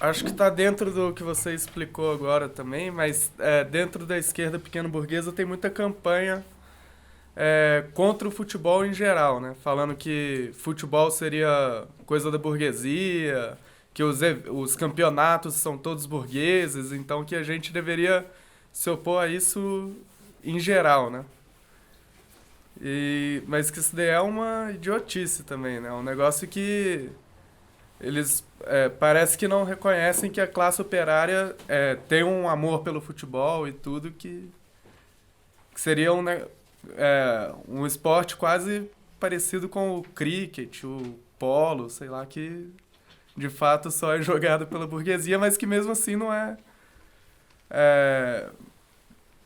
acho que está dentro do que você explicou agora também, mas dentro da esquerda pequeno-burguesa tem muita campanha contra o futebol em geral, né? Falando que futebol seria coisa da burguesia, que os campeonatos são todos burgueses, então que a gente deveria se opor a isso em geral, né? Mas que isso daí é uma idiotice também, né? Um negócio que eles parece que não reconhecem que a classe operária tem um amor pelo futebol e tudo que seria um esporte quase parecido com o cricket, o polo, sei lá, que de fato só é jogado pela burguesia, mas que mesmo assim não é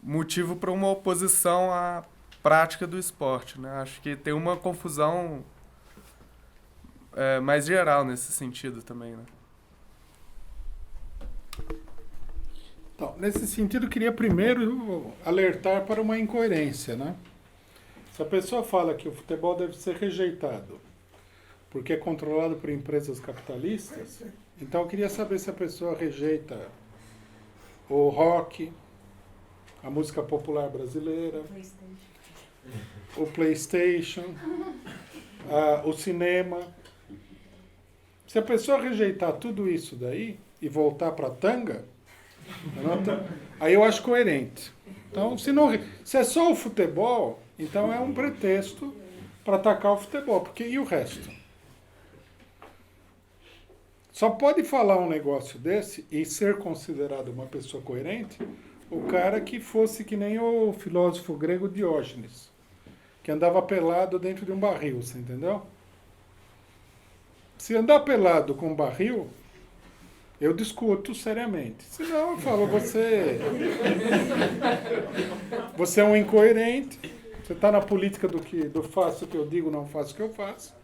motivo para uma oposição à prática do esporte, né? Acho que tem uma confusão mais geral nesse sentido também, né? Então, nesse sentido, eu queria primeiro alertar para uma incoerência, né? Se a pessoa fala que o futebol deve ser rejeitado porque é controlado por empresas capitalistas, então eu queria saber se a pessoa rejeita o rock, a música popular brasileira, o PlayStation, o cinema. Se a pessoa rejeitar tudo isso daí e voltar para a tanga, aí eu acho coerente. Então, se é só o futebol, então é um pretexto para atacar o futebol, porque e o resto? Só pode falar um negócio desse e ser considerado uma pessoa coerente o cara que fosse que nem o filósofo grego Diógenes, que andava pelado dentro de um barril, você entendeu? Se andar pelado com um barril, eu discuto seriamente. Senão eu falo, você é um incoerente, você está na política do faço o que eu digo, não faço o que eu faço.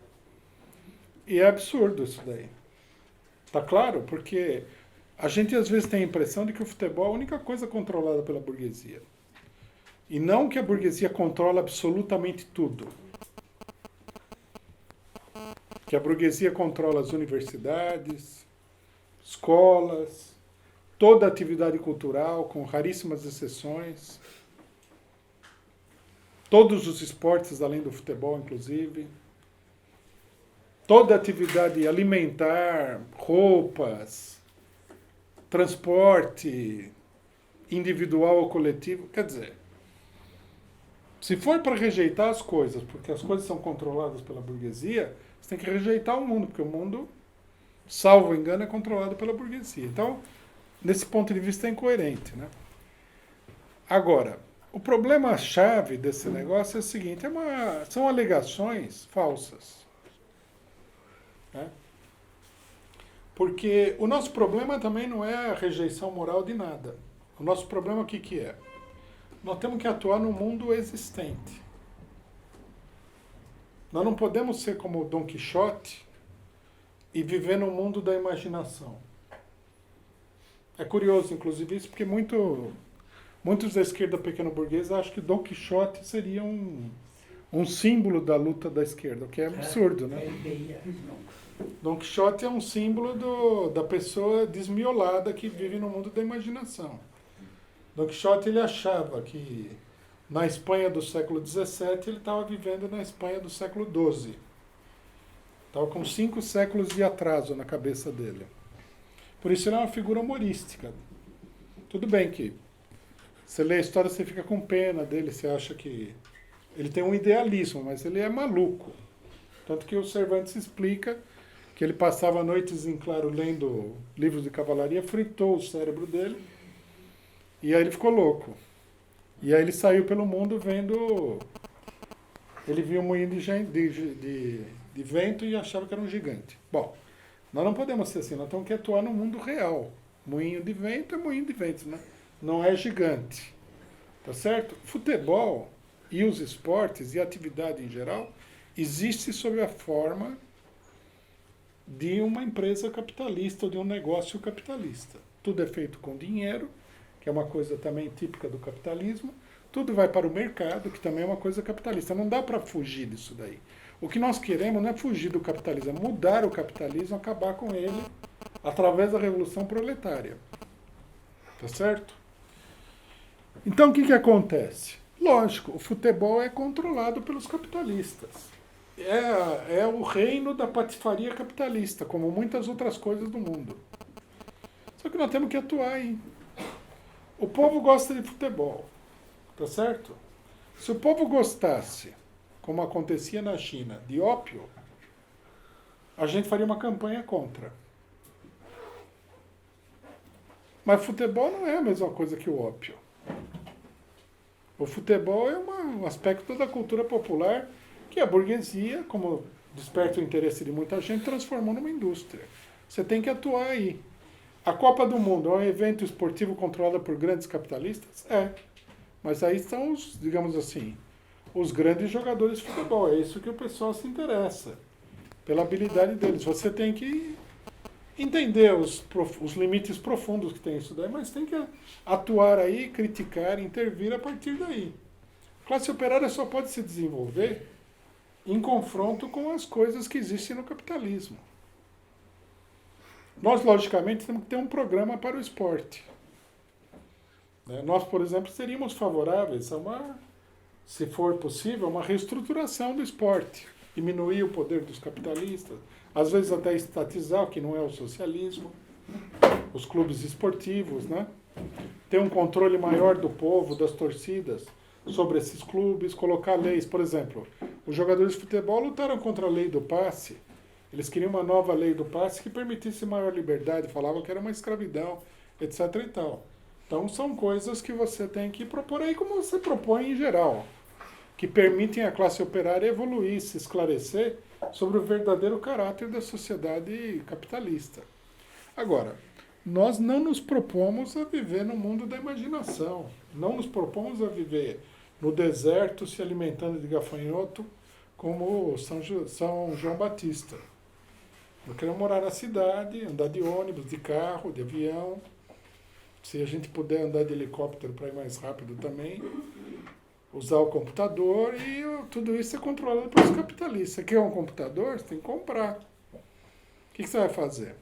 E é absurdo isso daí. Tá claro? Porque a gente às vezes tem a impressão de que o futebol é a única coisa controlada pela burguesia. E não que a burguesia controla absolutamente tudo. Que a burguesia controla as universidades, escolas, toda a atividade cultural, com raríssimas exceções, todos os esportes além do futebol, inclusive, toda a atividade alimentar, roupas, transporte individual ou coletivo. Quer dizer, se for para rejeitar as coisas, porque as coisas são controladas pela burguesia, você tem que rejeitar o mundo, porque o mundo, salvo engano, é controlado pela burguesia. Então, nesse ponto de vista, é incoerente, né? Agora, o problema-chave desse negócio é o seguinte, são alegações falsas. Né? Porque o nosso problema também não é a rejeição moral de nada. O nosso problema o que é? Nós temos que atuar no mundo existente. Nós não podemos ser como Dom Quixote e viver no mundo da imaginação. É curioso, inclusive, isso, porque muitos da esquerda pequeno-burguesa acham que Dom Quixote seria um símbolo da luta da esquerda, o que é absurdo, né? Dom Quixote é um símbolo da pessoa desmiolada que vive no mundo da imaginação. Dom Quixote ele achava que na Espanha do século XVII ele estava vivendo na Espanha do século XII. Estava com 5 séculos de atraso na cabeça dele. Por isso ele é uma figura humorística. Tudo bem que você lê a história, você fica com pena dele, você acha que ele tem um idealismo, mas ele é maluco. Tanto que o Cervantes explica que ele passava noites em claro lendo livros de cavalaria, fritou o cérebro dele, e aí ele ficou louco. E aí ele saiu pelo mundo vendo... Ele viu um moinho de vento e achava que era um gigante. Bom, nós não podemos ser assim, nós temos que atuar no mundo real. Moinho de vento é moinho de vento, né? Não é gigante. Tá certo? Futebol e os esportes e a atividade em geral existe sob a forma de uma empresa capitalista ou de um negócio capitalista. Tudo é feito com dinheiro, que é uma coisa também típica do capitalismo. Tudo vai para o mercado, que também é uma coisa capitalista. Não dá para fugir disso daí. O que nós queremos não é fugir do capitalismo, é mudar o capitalismo, acabar com ele através da Revolução Proletária. Tá certo? Então, o que acontece? Lógico, o futebol é controlado pelos capitalistas. É o reino da patifaria capitalista, como muitas outras coisas do mundo. Só que nós temos que atuar aí. O povo gosta de futebol, tá certo? Se o povo gostasse, como acontecia na China, de ópio, a gente faria uma campanha contra. Mas futebol não é a mesma coisa que o ópio. O futebol é um aspecto da cultura popular que a burguesia, como desperta o interesse de muita gente, transformou numa indústria. Você tem que atuar aí. A Copa do Mundo é um evento esportivo controlado por grandes capitalistas? É. Mas aí estão os, digamos assim, os grandes jogadores de futebol. É isso que o pessoal se interessa, pela habilidade deles. Você tem que entender os limites profundos que tem isso daí, mas tem que atuar aí, criticar, intervir a partir daí. A classe operária só pode se desenvolver em confronto com as coisas que existem no capitalismo. Nós, logicamente, temos que ter um programa para o esporte. Nós, por exemplo, seríamos favoráveis a uma, se for possível, uma reestruturação do esporte. Diminuir o poder dos capitalistas, às vezes até estatizar, o que não é o socialismo, os clubes esportivos, né? Ter um controle maior do povo, das torcidas, sobre esses clubes, colocar leis. Por exemplo, os jogadores de futebol lutaram contra a lei do passe. Eles queriam uma nova lei do passe que permitisse maior liberdade, falavam que era uma escravidão, etc. e tal. Então são coisas que você tem que propor aí, como você propõe em geral, que permitem à classe operária evoluir, se esclarecer sobre o verdadeiro caráter da sociedade capitalista. Agora, nós não nos propomos a viver no mundo da imaginação, não nos propomos a viver no deserto se alimentando de gafanhoto como São João Batista. Nós queremos morar na cidade, andar de ônibus, de carro, de avião, se a gente puder andar de helicóptero para ir mais rápido também, usar o computador e tudo isso é controlado pelos capitalistas. Você quer um computador? Você tem que comprar. O que você vai fazer?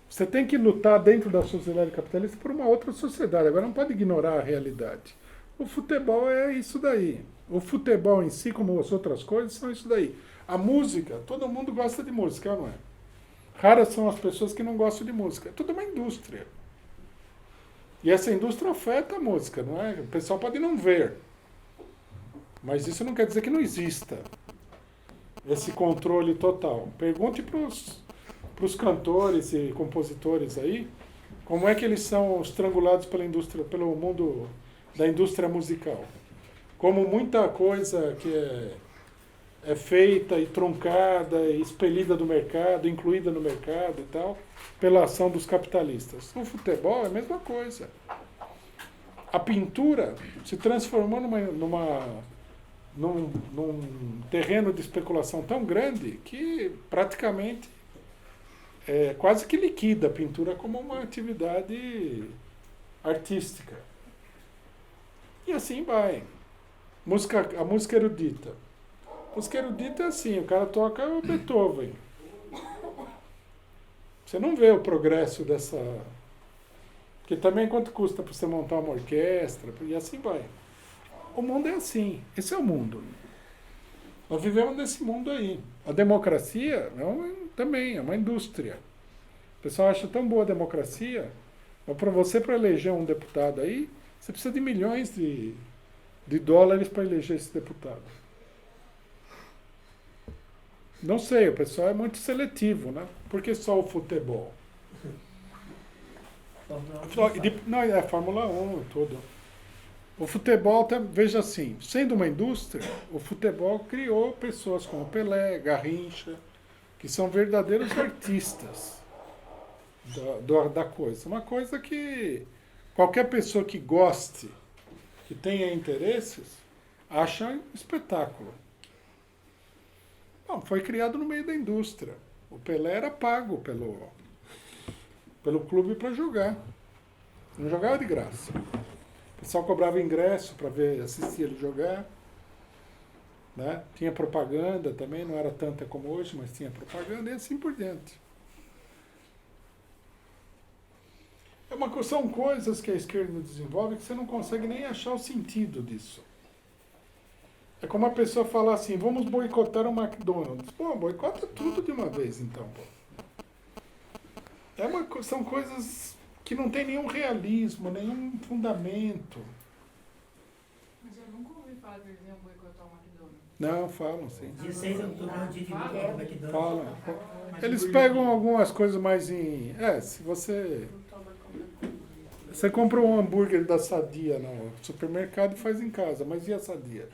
Você tem que lutar dentro da sociedade capitalista por uma outra sociedade. Agora não pode ignorar a realidade. O futebol é isso daí. O futebol em si, como as outras coisas, são isso daí. A música, todo mundo gosta de música, não é? Raras são as pessoas que não gostam de música. É tudo uma indústria. E essa indústria afeta a música, não é? O pessoal pode não ver. Mas isso não quer dizer que não exista esse controle total. Pergunte para os cantores e compositores aí como é que eles são estrangulados pela indústria, pelo mundo da indústria musical. Como muita coisa que é feita e truncada, e expelida do mercado, incluída no mercado e tal, pela ação dos capitalistas. O futebol é a mesma coisa. A pintura se transformou num terreno de especulação tão grande que praticamente quase que liquida a pintura como uma atividade artística. E assim vai. A música erudita. A música erudita é assim, o cara toca o Beethoven. Você não vê o progresso dessa... Porque também quanto custa para você montar uma orquestra, e assim vai. O mundo é assim, esse é o mundo. Nós vivemos nesse mundo aí. A democracia também é uma indústria. O pessoal acha tão boa a democracia, mas para você, para eleger um deputado aí, você precisa de milhões de dólares para eleger esse deputado. Não sei, o pessoal é muito seletivo, né? Por que só o futebol? Não, é a Fórmula 1 e tudo. O futebol, veja assim, sendo uma indústria, o futebol criou pessoas como Pelé, Garrincha, que são verdadeiros artistas da coisa. Uma coisa que qualquer pessoa que goste, que tenha interesses, acha um espetáculo. Não, foi criado no meio da indústria. O Pelé era pago pelo clube para jogar. Não jogava de graça. O pessoal cobrava ingresso para assistir ele jogar. Né? Tinha propaganda também, não era tanta como hoje, mas tinha propaganda e assim por diante. São coisas que a esquerda desenvolve que você não consegue nem achar o sentido disso. É como a pessoa falar assim, vamos boicotar o McDonald's. Pô, boicota tudo de uma vez então, pô. São coisas que não tem nenhum realismo, nenhum fundamento. Mas eu nunca ouvi falar que eles iam boicotar o McDonald's. Não, falam sim. Dia 6 de outubro é o dia de luta do McDonald's. Falam. Eles pegam algumas coisas mais em... se você... Você compra um hambúrguer da Sadia no supermercado e faz em casa, mas e a Sadia?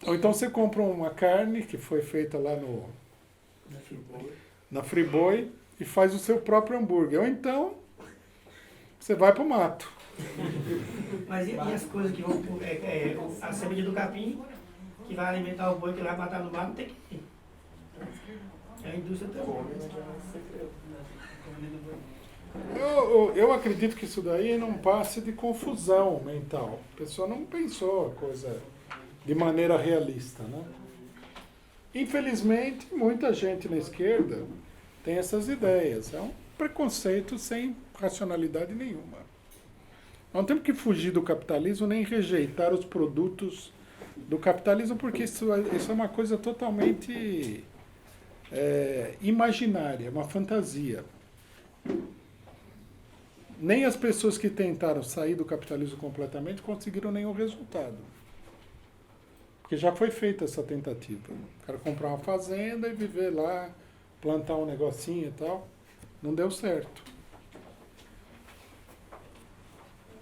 Ou então você compra uma carne que foi feita lá na Friboi e faz o seu próprio hambúrguer. Ou então você vai pro mato. Mas e as coisas que vão... a semente do capim, que vai alimentar o boi, que vai matar no mato, tem que ir. A indústria também. Eu acredito que isso daí não passe de confusão mental. A pessoa não pensou a coisa de maneira realista, né? Infelizmente, muita gente na esquerda tem essas ideias. É um preconceito sem racionalidade nenhuma. Não temos que fugir do capitalismo nem rejeitar os produtos do capitalismo, porque isso é uma coisa totalmente imaginária, uma fantasia. Nem as pessoas que tentaram sair do capitalismo completamente conseguiram nenhum resultado. Porque já foi feita essa tentativa. O cara comprar uma fazenda e viver lá, plantar um negocinho e tal. Não deu certo.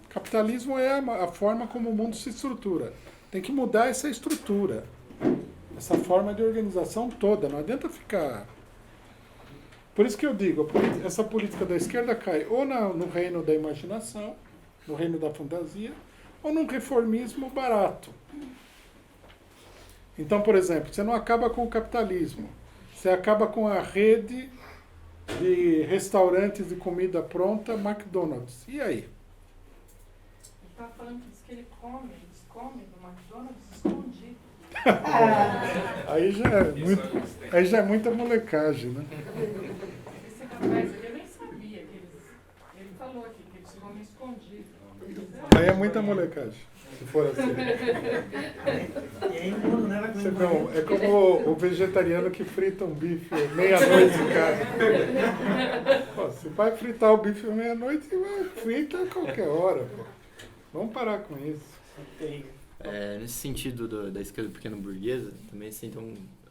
Capitalismo é a forma como o mundo se estrutura. Tem que mudar essa estrutura. Essa forma de organização toda. Não adianta ficar... Por isso que eu digo, essa política da esquerda cai ou no reino da imaginação, no reino da fantasia, ou num reformismo barato. Então, por exemplo, você não acaba com o capitalismo, você acaba com a rede de restaurantes de comida pronta, McDonald's. E aí? Ele estava falando que diz que eles comem no McDonald's escondido. Aí já é muita molecagem, né? Esse rapaz aqui, eu nem sabia que ele falou aqui que eles comem escondido. Aí é muita molecagem, se for assim. E aí o mundo, né, vai Você comendo não, é como o vegetariano que frita um bife meia-noite em casa. Pô, se vai fritar o bife meia-noite, frita a qualquer hora. Pô. Vamos parar com isso. Nesse sentido da esquerda pequena burguesa, também assim,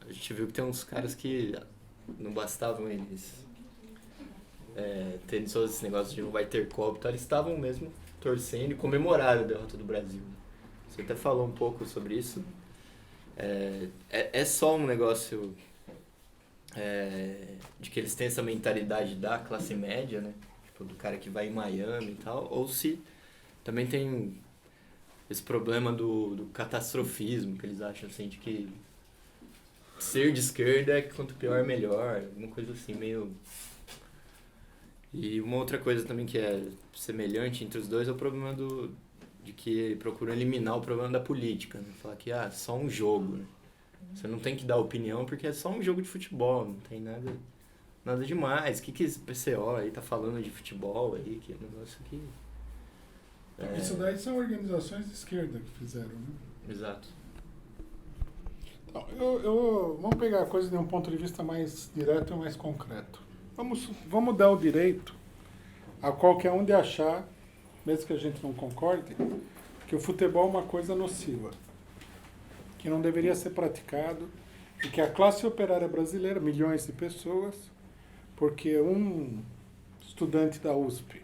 a gente viu que tem uns caras que não bastavam eles terem só esse negócio de não vai ter Copa, então eles estavam mesmo torcendo e comemoraram a derrota do Brasil. Você até falou um pouco sobre isso. É só um negócio de que eles têm essa mentalidade da classe média, né? Tipo, do cara que vai em Miami e tal, ou se também tem esse problema do catastrofismo, que eles acham assim, de que ser de esquerda é quanto pior melhor, alguma coisa assim, meio... E uma outra coisa também que é semelhante entre os dois é o problema de que procuram eliminar o problema da política, né? Falar que só um jogo, né? Você não tem que dar opinião porque é só um jogo de futebol, não tem nada demais. O que esse PCO aí tá falando de futebol aí, que negócio aqui... Isso daí são organizações de esquerda que fizeram, né? Exato. Então, vamos pegar a coisa de um ponto de vista mais direto e mais concreto. Vamos dar o direito a qualquer um de achar, mesmo que a gente não concorde, que o futebol é uma coisa nociva, que não deveria ser praticado, e que a classe operária brasileira, milhões de pessoas, porque um estudante da USP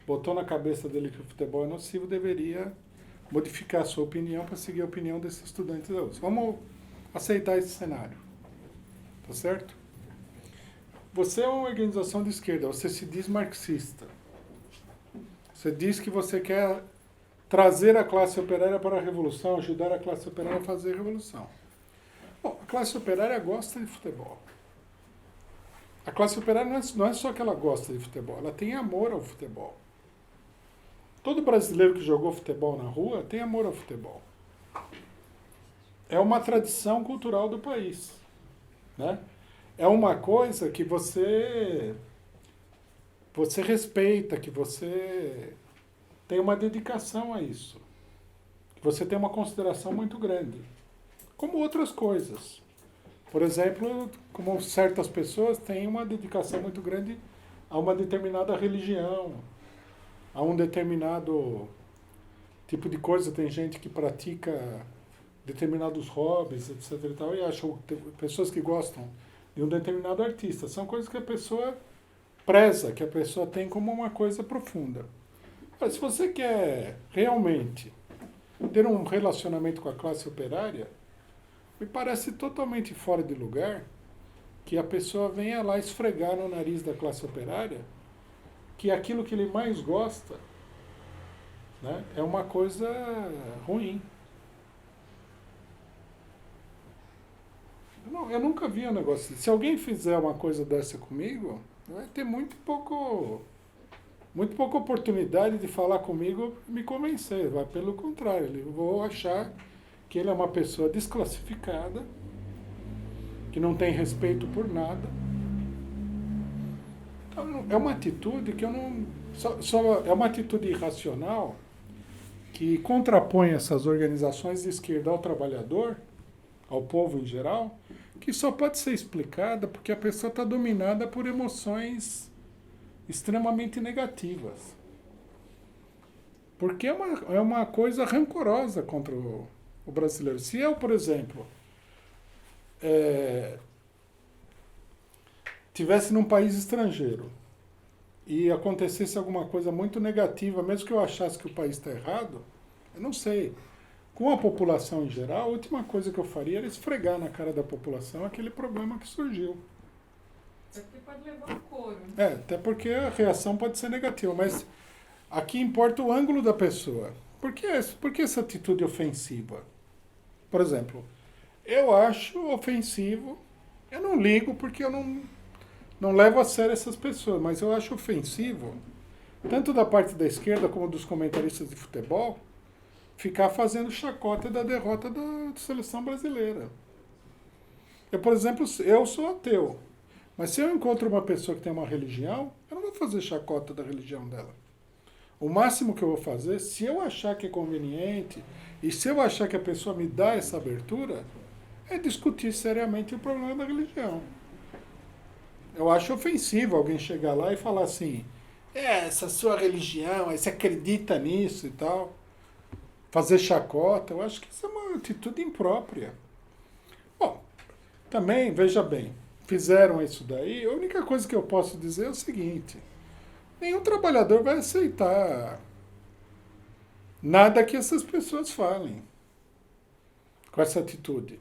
botou na cabeça dele que o futebol é nocivo, deveria modificar a sua opinião para seguir a opinião desses estudantes da USP. Vamos aceitar esse cenário. Tá certo? Você é uma organização de esquerda, você se diz marxista. Você diz que você quer trazer a classe operária para a revolução, ajudar a classe operária a fazer a revolução. Bom, a classe operária gosta de futebol. A classe operária não é só que ela gosta de futebol, ela tem amor ao futebol. Todo brasileiro que jogou futebol na rua tem amor ao futebol. É uma tradição cultural do país, né? É uma coisa que você você respeita, que você tem uma dedicação a isso. Que você tem uma consideração muito grande. Como outras coisas. Por exemplo, como certas pessoas têm uma dedicação muito grande a uma determinada religião, a um determinado tipo de coisa. Tem gente que pratica determinados hobbies, etc. E tal, e acham pessoas que gostam de um determinado artista. São coisas que a pessoa preza, que a pessoa tem como uma coisa profunda. Mas se você quer realmente ter um relacionamento com a classe operária, me parece totalmente fora de lugar que a pessoa venha lá esfregar no nariz da classe operária que aquilo que ele mais gosta, né, é uma coisa ruim. Eu nunca vi um negócio assim. Se alguém fizer uma coisa dessa comigo, vai ter muito pouca oportunidade de falar comigo e me convencer. Vai pelo contrário, eu vou achar que ele é uma pessoa desclassificada, que não tem respeito por nada. Então, é uma atitude que eu não... é uma atitude irracional que contrapõe essas organizações de esquerda ao trabalhador, ao povo em geral, que só pode ser explicada porque a pessoa está dominada por emoções extremamente negativas. Porque é uma coisa rancorosa contra o brasileiro. Se eu, por exemplo, tivesse num país estrangeiro e acontecesse alguma coisa muito negativa, mesmo que eu achasse que o país está errado, eu não sei. Com a população em geral, a última coisa que eu faria era esfregar na cara da população aquele problema que surgiu. Porque pode levar um couro. Até porque a reação pode ser negativa, mas aqui importa o ângulo da pessoa. Por que essa atitude ofensiva? Por exemplo, eu acho ofensivo, eu não ligo porque eu não levo a sério essas pessoas, mas eu acho ofensivo, tanto da parte da esquerda como dos comentaristas de futebol, ficar fazendo chacota da derrota da seleção brasileira. Eu, por exemplo, eu sou ateu, mas se eu encontro uma pessoa que tem uma religião, eu não vou fazer chacota da religião dela. O máximo que eu vou fazer, se eu achar que é conveniente, e se eu achar que a pessoa me dá essa abertura, é discutir seriamente o problema da religião. Eu acho ofensivo alguém chegar lá e falar assim, essa sua religião, você acredita nisso e tal. Fazer chacota, eu acho que isso é uma atitude imprópria. Bom, também, veja bem, fizeram isso daí, a única coisa que eu posso dizer é o seguinte, nenhum trabalhador vai aceitar nada que essas pessoas falem com essa atitude.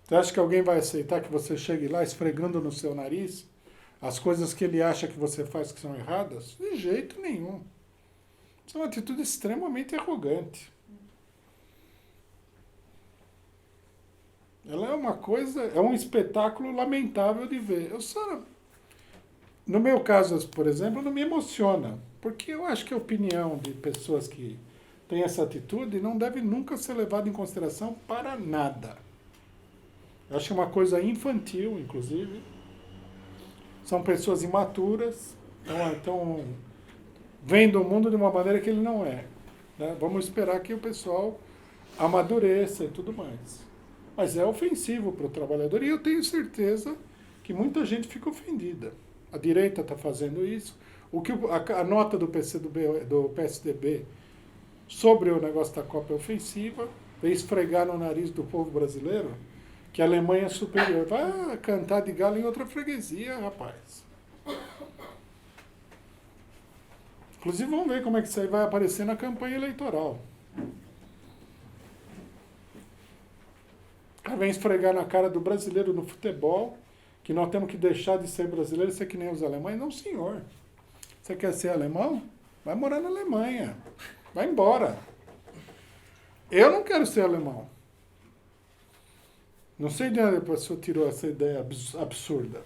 Você acha que alguém vai aceitar que você chegue lá esfregando no seu nariz as coisas que ele acha que você faz que são erradas? De jeito nenhum. Isso é uma atitude extremamente arrogante. Ela é uma coisa, é um espetáculo lamentável de ver. No meu caso, por exemplo, não me emociona, porque eu acho que a opinião de pessoas que têm essa atitude não deve nunca ser levada em consideração para nada. Eu acho que é uma coisa infantil, inclusive. São pessoas imaturas, então vendo o mundo de uma maneira que ele não é. Né? Vamos esperar que o pessoal amadureça e tudo mais. Mas é ofensivo para o trabalhador e eu tenho certeza que muita gente fica ofendida. A direita está fazendo isso. A nota do PSDB sobre o negócio da Copa é ofensiva, vem esfregar no nariz do povo brasileiro que a Alemanha é superior. Vai cantar de galo em outra freguesia, rapaz. Inclusive, vamos ver como é que isso aí vai aparecer na campanha eleitoral. O cara vem esfregar na cara do brasileiro no futebol, que nós temos que deixar de ser brasileiro e ser que nem os alemães. Não, senhor. Você quer ser alemão? Vai morar na Alemanha. Vai embora. Eu não quero ser alemão. Não sei de onde a pessoa tirou essa ideia absurda.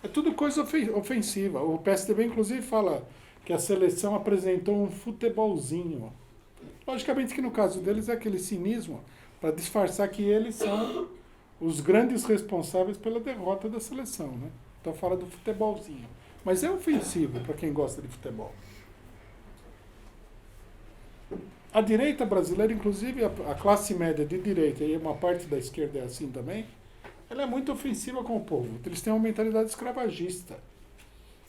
É tudo coisa ofensiva. O PSDB, inclusive, fala que a seleção apresentou um futebolzinho. Logicamente que no caso deles é aquele cinismo para disfarçar que eles são os grandes responsáveis pela derrota da seleção. Né? Então fala do futebolzinho. Mas é ofensivo para quem gosta de futebol. A direita brasileira, inclusive a classe média de direita, e uma parte da esquerda é assim também, ela é muito ofensiva com o povo. Eles têm uma mentalidade escravagista.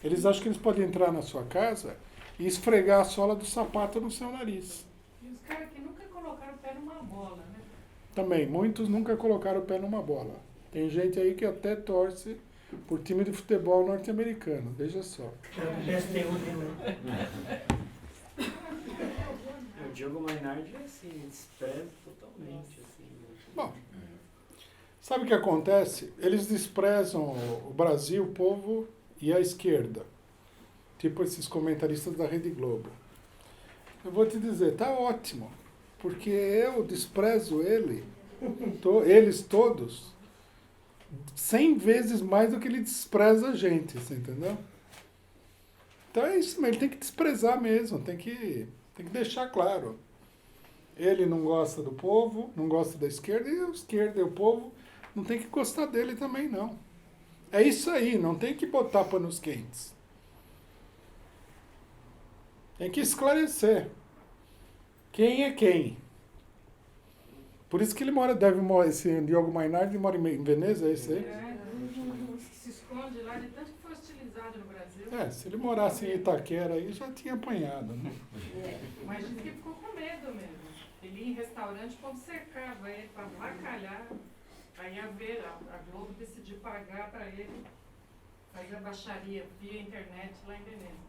Eles acham que eles podem entrar na sua casa e esfregar a sola do sapato no seu nariz. E os caras que nunca colocaram o pé numa bola, né? Também, muitos nunca colocaram o pé numa bola. Tem gente aí que até torce por time de futebol norte-americano, veja só. O Diogo Mainardi, assim, despreza totalmente, assim. Bom, sabe o que acontece? Eles desprezam o Brasil, o povo e a esquerda. Tipo esses comentaristas da Rede Globo. Eu vou te dizer, tá ótimo. Porque eu desprezo eles todos, 100 vezes mais do que ele despreza a gente, você entendeu? Então é isso, mas ele tem que desprezar mesmo, tem que deixar claro. Ele não gosta do povo, não gosta da esquerda, e a esquerda e o povo não tem que gostar dele também, não. É isso aí, não tem que botar panos quentes. Tem que esclarecer. Quem é quem? Por isso que ele esse Diogo Mainardi mora em Veneza, é esse aí? Se esconde lá de tanto que foi hostilizado no Brasil. Se ele morasse em Itaquera aí, já tinha apanhado, né? Mas diz que ficou com medo mesmo. Ele ia em restaurante, quando cercava ele para avacalhar, aí a Globo decidiu pagar para ele fazer a baixaria via internet lá em Veneza.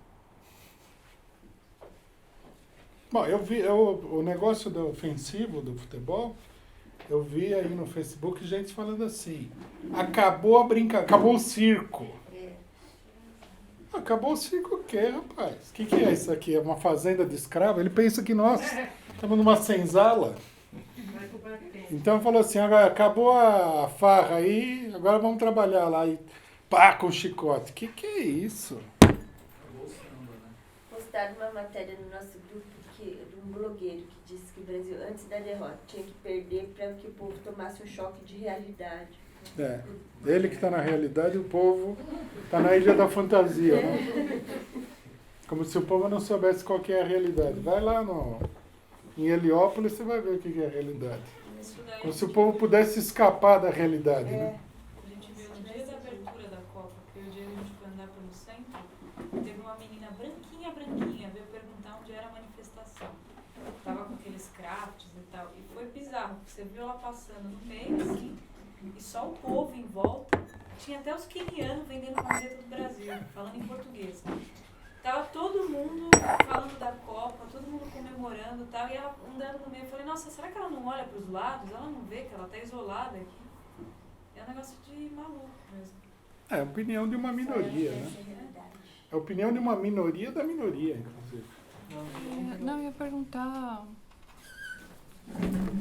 Bom, eu vi o negócio do ofensivo do futebol, eu vi aí no Facebook gente falando assim, acabou a brincadeira, acabou o circo. Acabou o circo o quê, rapaz? O que é isso aqui? É uma fazenda de escravo? Ele pensa que nós estamos numa senzala. Então falou assim, agora acabou a farra aí, agora vamos trabalhar lá e pá, com chicote. Que é isso? Postaram uma matéria no nosso grupo de um blogueiro que disse que o Brasil, antes da derrota, tinha que perder para que o povo tomasse um choque de realidade. Ele que está na realidade, o povo está na ilha da fantasia. Né? Como se o povo não soubesse qual que é a realidade. Vai lá em Heliópolis, você vai ver o que é a realidade. Como se o povo pudesse escapar da realidade. Né? A gente viu no dia da abertura da Copa, que o dia que a gente foi andar pelo centro, teve uma menina branquinha, veio perguntar onde era a manifestação. Tava com aqueles crafts e tal. E foi bizarro, porque você viu ela passando no meio, assim, e só o povo em volta. Tinha até os quenianos vendendo camiseta do Brasil, falando em português. Tava todo mundo falando da Copa, todo mundo comemorando e tal, e ela andando no meio. Eu falei, nossa, será que ela não olha para os lados? Ela não vê que ela tá isolada aqui? É um negócio de maluco mesmo. É a opinião de uma minoria, né? É a opinião de uma minoria da minoria, inclusive. Não, eu ia perguntar,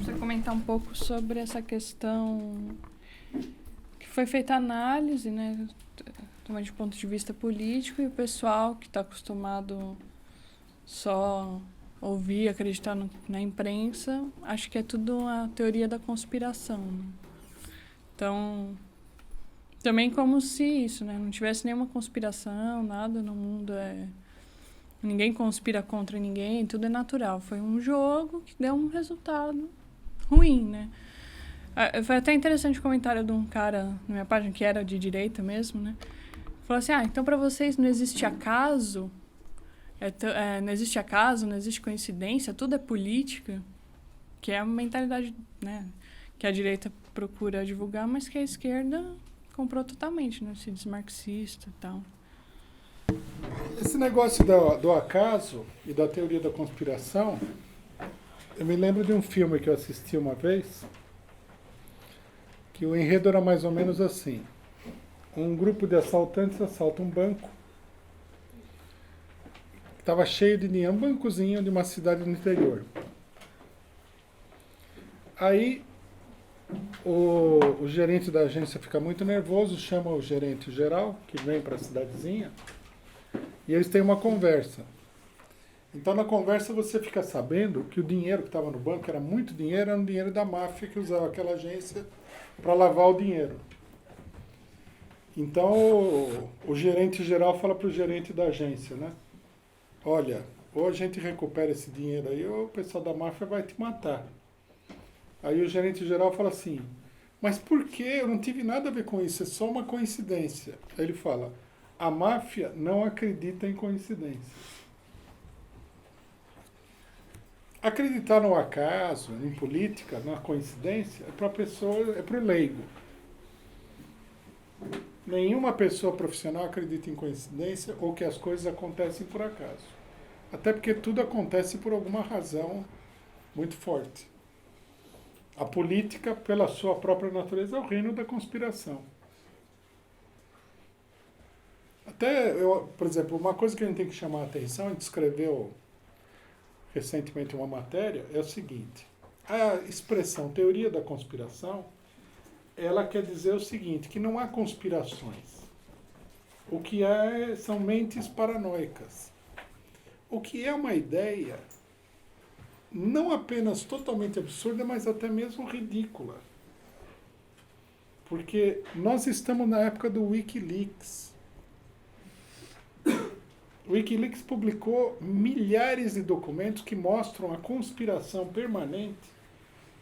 você comentar um pouco sobre essa questão que foi feita análise, né, de ponto de vista político, e o pessoal que está acostumado só ouvir, acreditar na imprensa, acho que é tudo uma teoria da conspiração. Né? Então, também como se isso, né, não tivesse nenhuma conspiração, nada no mundo ninguém conspira contra ninguém, tudo é natural. Foi um jogo que deu um resultado ruim, né? Foi até interessante o comentário de um cara na minha página, que era de direita mesmo, né? Falou assim, então para vocês não existe acaso, não existe acaso, não existe coincidência, tudo é política, que é a mentalidade, né, que a direita procura divulgar, mas que a esquerda comprou totalmente, né? Se diz marxista e tal. Esse negócio do acaso e da teoria da conspiração, eu me lembro de um filme que eu assisti uma vez, que o enredo era mais ou menos assim. Um grupo de assaltantes assalta um banco, estava cheio de dinheiro, um bancozinho de uma cidade do interior. Aí o gerente da agência fica muito nervoso, chama o gerente geral, que vem para a cidadezinha, e eles têm uma conversa. Então, na conversa, você fica sabendo que o dinheiro que estava no banco era muito dinheiro, era um dinheiro da máfia que usava aquela agência para lavar o dinheiro. Então o gerente geral fala para o gerente da agência, né? Olha, ou a gente recupera esse dinheiro aí, ou o pessoal da máfia vai te matar. Aí o gerente geral fala assim, mas por quê? Eu não tive nada a ver com isso, é só uma coincidência. Aí ele fala, a máfia não acredita em coincidências. Acreditar no acaso, em política, na coincidência, é para a pessoa, é para o leigo. Nenhuma pessoa profissional acredita em coincidência ou que as coisas acontecem por acaso. Até porque tudo acontece por alguma razão muito forte. A política, pela sua própria natureza, é o reino da conspiração. Até, por exemplo, uma coisa que a gente tem que chamar a atenção, a gente escreveu recentemente uma matéria, é o seguinte. A expressão teoria da conspiração, ela quer dizer o seguinte, que não há conspirações. O que há são mentes paranoicas. O que é uma ideia não apenas totalmente absurda, mas até mesmo ridícula. Porque nós estamos na época do Wikileaks. O Wikileaks publicou milhares de documentos que mostram a conspiração permanente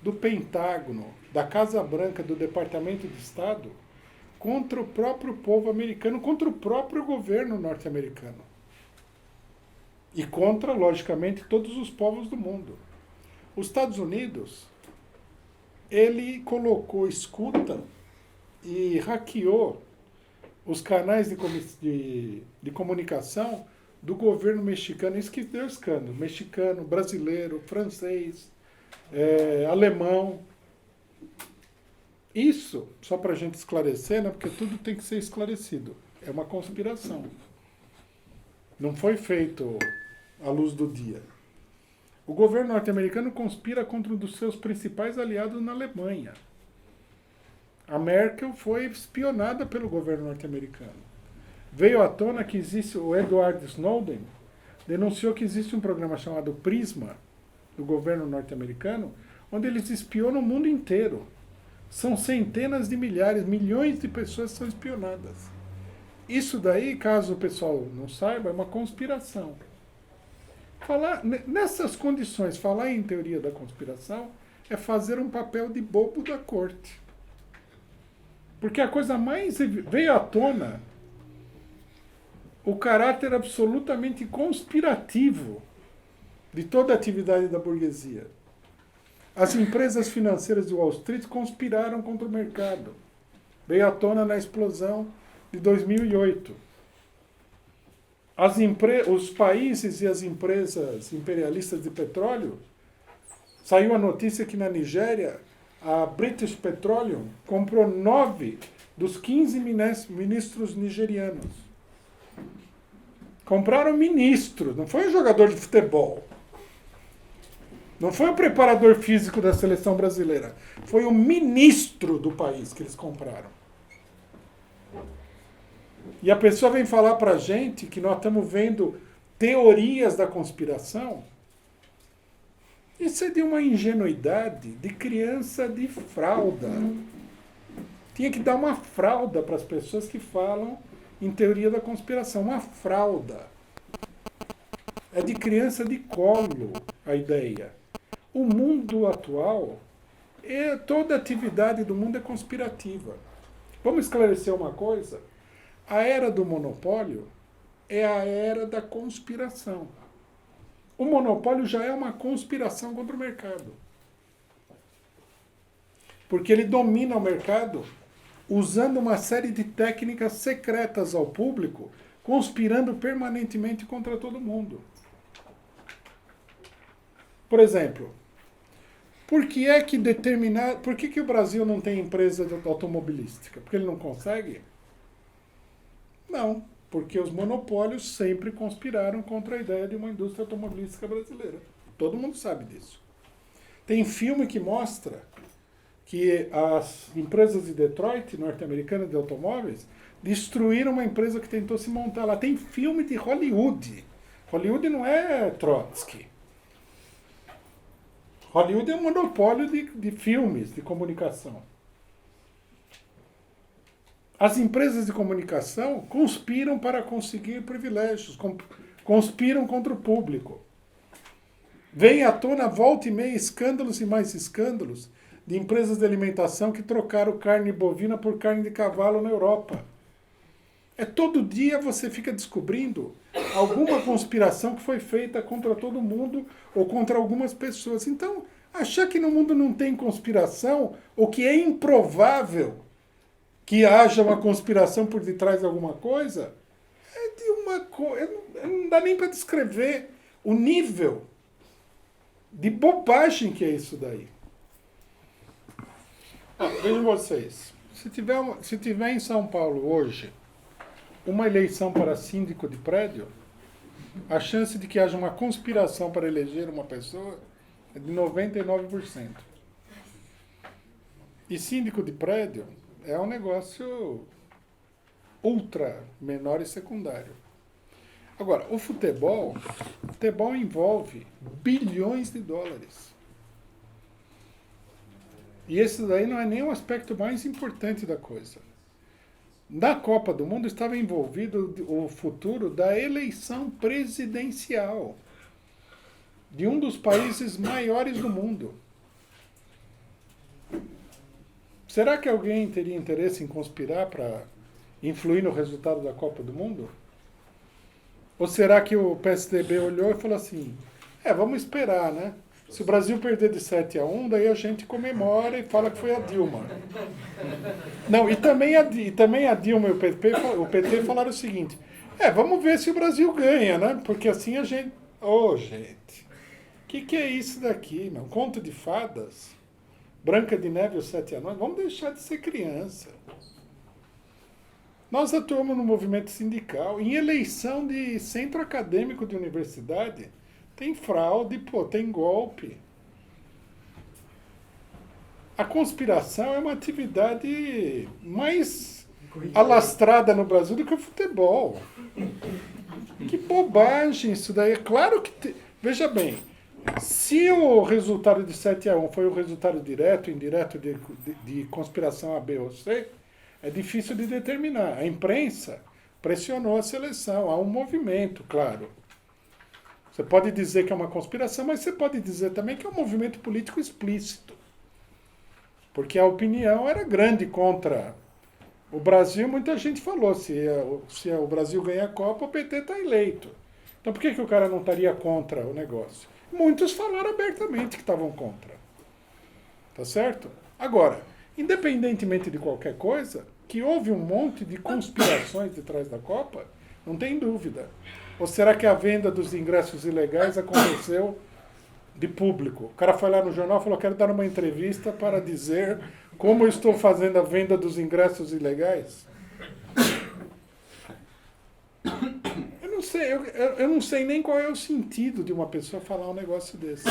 do Pentágono, da Casa Branca, do Departamento de Estado, contra o próprio povo americano, contra o próprio governo norte-americano. E contra, logicamente, todos os povos do mundo. Os Estados Unidos, ele colocou escuta e hackeou os canais de comunicação do governo mexicano. Isso que deu escândalo. Mexicano, brasileiro, francês, alemão. Isso, só para a gente esclarecer, né, porque tudo tem que ser esclarecido. É uma conspiração. Não foi feito à luz do dia. O governo norte-americano conspira contra um dos seus principais aliados na Alemanha. A Merkel foi espionada pelo governo norte-americano. Veio à tona que existe, o Edward Snowden denunciou que existe um programa chamado Prisma, do governo norte-americano, onde eles espionam o mundo inteiro. São centenas de milhares, milhões de pessoas que são espionadas. Isso daí, caso o pessoal não saiba, é uma conspiração. Nessas condições, falar em teoria da conspiração é fazer um papel de bobo da corte. Porque a coisa mais veio à tona o caráter absolutamente conspirativo de toda a atividade da burguesia. As empresas financeiras de Wall Street conspiraram contra o mercado. Veio à tona na explosão de 2008. Os países e as empresas imperialistas de petróleo, saiu a notícia que na Nigéria, a British Petroleum comprou 9 dos 15 ministros nigerianos. Compraram ministros, não foi um jogador de futebol. Não foi o preparador físico da seleção brasileira. Foi o ministro do país que eles compraram. E a pessoa vem falar pra gente que nós estamos vendo teorias da conspiração. Isso é de uma ingenuidade de criança de fralda. Tinha que dar uma fralda para as pessoas que falam em teoria da conspiração. Uma fralda. É de criança de colo a ideia. O mundo atual, toda atividade do mundo é conspirativa. Vamos esclarecer uma coisa? A era do monopólio é a era da conspiração. O monopólio já é uma conspiração contra o mercado. Porque ele domina o mercado usando uma série de técnicas secretas ao público, conspirando permanentemente contra todo mundo. Por exemplo, por que o Brasil não tem empresa automobilística? Porque ele não consegue? Não, porque os monopólios sempre conspiraram contra a ideia de uma indústria automobilística brasileira. Todo mundo sabe disso. Tem filme que mostra que as empresas de Detroit, norte-americanas de automóveis, destruíram uma empresa que tentou se montar lá. Tem filme de Hollywood. Hollywood não é Trotsky. Hollywood é um monopólio de filmes, de comunicação. As empresas de comunicação conspiram para conseguir privilégios, conspiram contra o público. Vem à tona, volta e meia, escândalos e mais escândalos de empresas de alimentação que trocaram carne bovina por carne de cavalo na Europa. Todo dia você fica descobrindo alguma conspiração que foi feita contra todo mundo ou contra algumas pessoas. Então, achar que no mundo não tem conspiração, ou que é improvável que haja uma conspiração por detrás de alguma coisa, é de uma coisa. Não dá nem para descrever o nível de bobagem que é isso daí. Vejam vocês, se tiver em São Paulo hoje uma eleição para síndico de prédio, a chance de que haja uma conspiração para eleger uma pessoa é de 99%. E síndico de prédio é um negócio ultra menor e secundário. Agora, o futebol envolve bilhões de dólares. E esse daí não é nem o aspecto mais importante da coisa. Na Copa do Mundo estava envolvido o futuro da eleição presidencial de um dos países maiores do mundo. Será que alguém teria interesse em conspirar para influir no resultado da Copa do Mundo? Ou será que o PSDB olhou e falou assim, vamos esperar, né? Se o Brasil perder de 7-1, daí a gente comemora e fala que foi a Dilma. Não, e também a Dilma e o PT falaram o seguinte, vamos ver se o Brasil ganha, né? Porque assim a gente... gente, o que é isso daqui, meu? Conto de fadas? Branca de Neve e os 7 Anões? Vamos deixar de ser criança. Nós atuamos no movimento sindical. Em eleição de centro acadêmico de universidade, tem fraude, tem golpe. A conspiração é uma atividade mais alastrada no Brasil do que o futebol. Que bobagem isso daí. É claro que... Veja bem, se o resultado de 7-1 foi o resultado direto, indireto de conspiração A, B ou C, é difícil de determinar. A imprensa pressionou a seleção. Há um movimento, claro. Você pode dizer que é uma conspiração, mas você pode dizer também que é um movimento político explícito. Porque a opinião era grande contra o Brasil. Muita gente falou, se o Brasil ganhar a Copa, o PT está eleito. Então por que o cara não estaria contra o negócio? Muitos falaram abertamente que estavam contra. Tá certo? Agora, independentemente de qualquer coisa, que houve um monte de conspirações detrás da Copa, não tem dúvida. Ou será que a venda dos ingressos ilegais aconteceu de público? O cara foi lá no jornal e falou, quero dar uma entrevista para dizer como eu estou fazendo a venda dos ingressos ilegais. Eu não sei nem qual é o sentido de uma pessoa falar um negócio desse.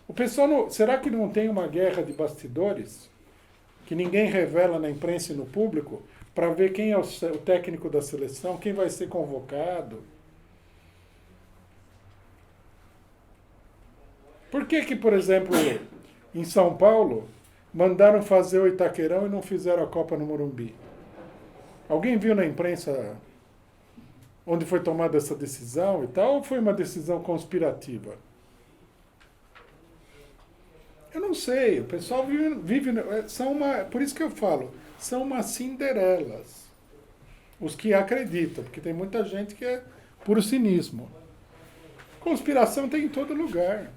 O pessoal será que não tem uma guerra de bastidores que ninguém revela na imprensa e no público para ver quem é o técnico da seleção, quem vai ser convocado? Por que, por exemplo, em São Paulo, mandaram fazer o Itaquerão e não fizeram a Copa no Morumbi? Alguém viu na imprensa onde foi tomada essa decisão e tal, ou foi uma decisão conspirativa? Eu não sei, o pessoal vive por isso que eu falo, são umas cinderelas. Os que acreditam, porque tem muita gente que é puro cinismo. Conspiração tem em todo lugar.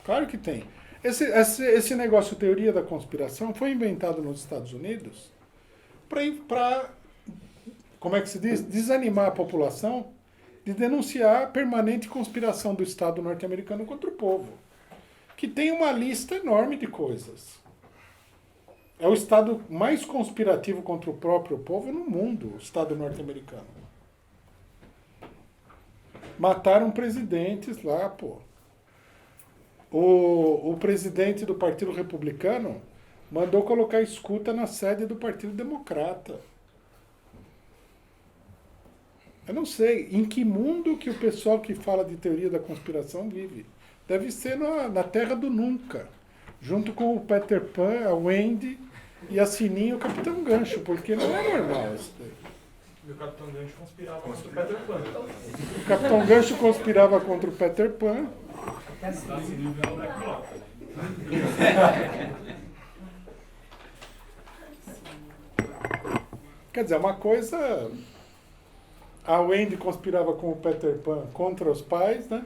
Claro que tem. Esse negócio, teoria da conspiração, foi inventado nos Estados Unidos para, como é que se diz? Desanimar a população de denunciar a permanente conspiração do Estado norte-americano contra o povo, que tem uma lista enorme de coisas. É o Estado mais conspirativo contra o próprio povo no mundo, o Estado norte-americano. Mataram presidentes lá, O presidente do Partido Republicano mandou colocar escuta na sede do Partido Democrata. Eu não sei em que mundo que o pessoal que fala de teoria da conspiração vive. Deve ser na terra do nunca, junto com o Peter Pan, a Wendy e a Sininho o Capitão Gancho, porque não é normal isso daí. E o Capitão Gancho conspirava contra o Peter Pan. O Capitão Gancho conspirava contra o Peter Pan. Da Sininho virou o Black Block. Quer dizer, uma coisa... A Wendy conspirava com o Peter Pan contra os pais, né?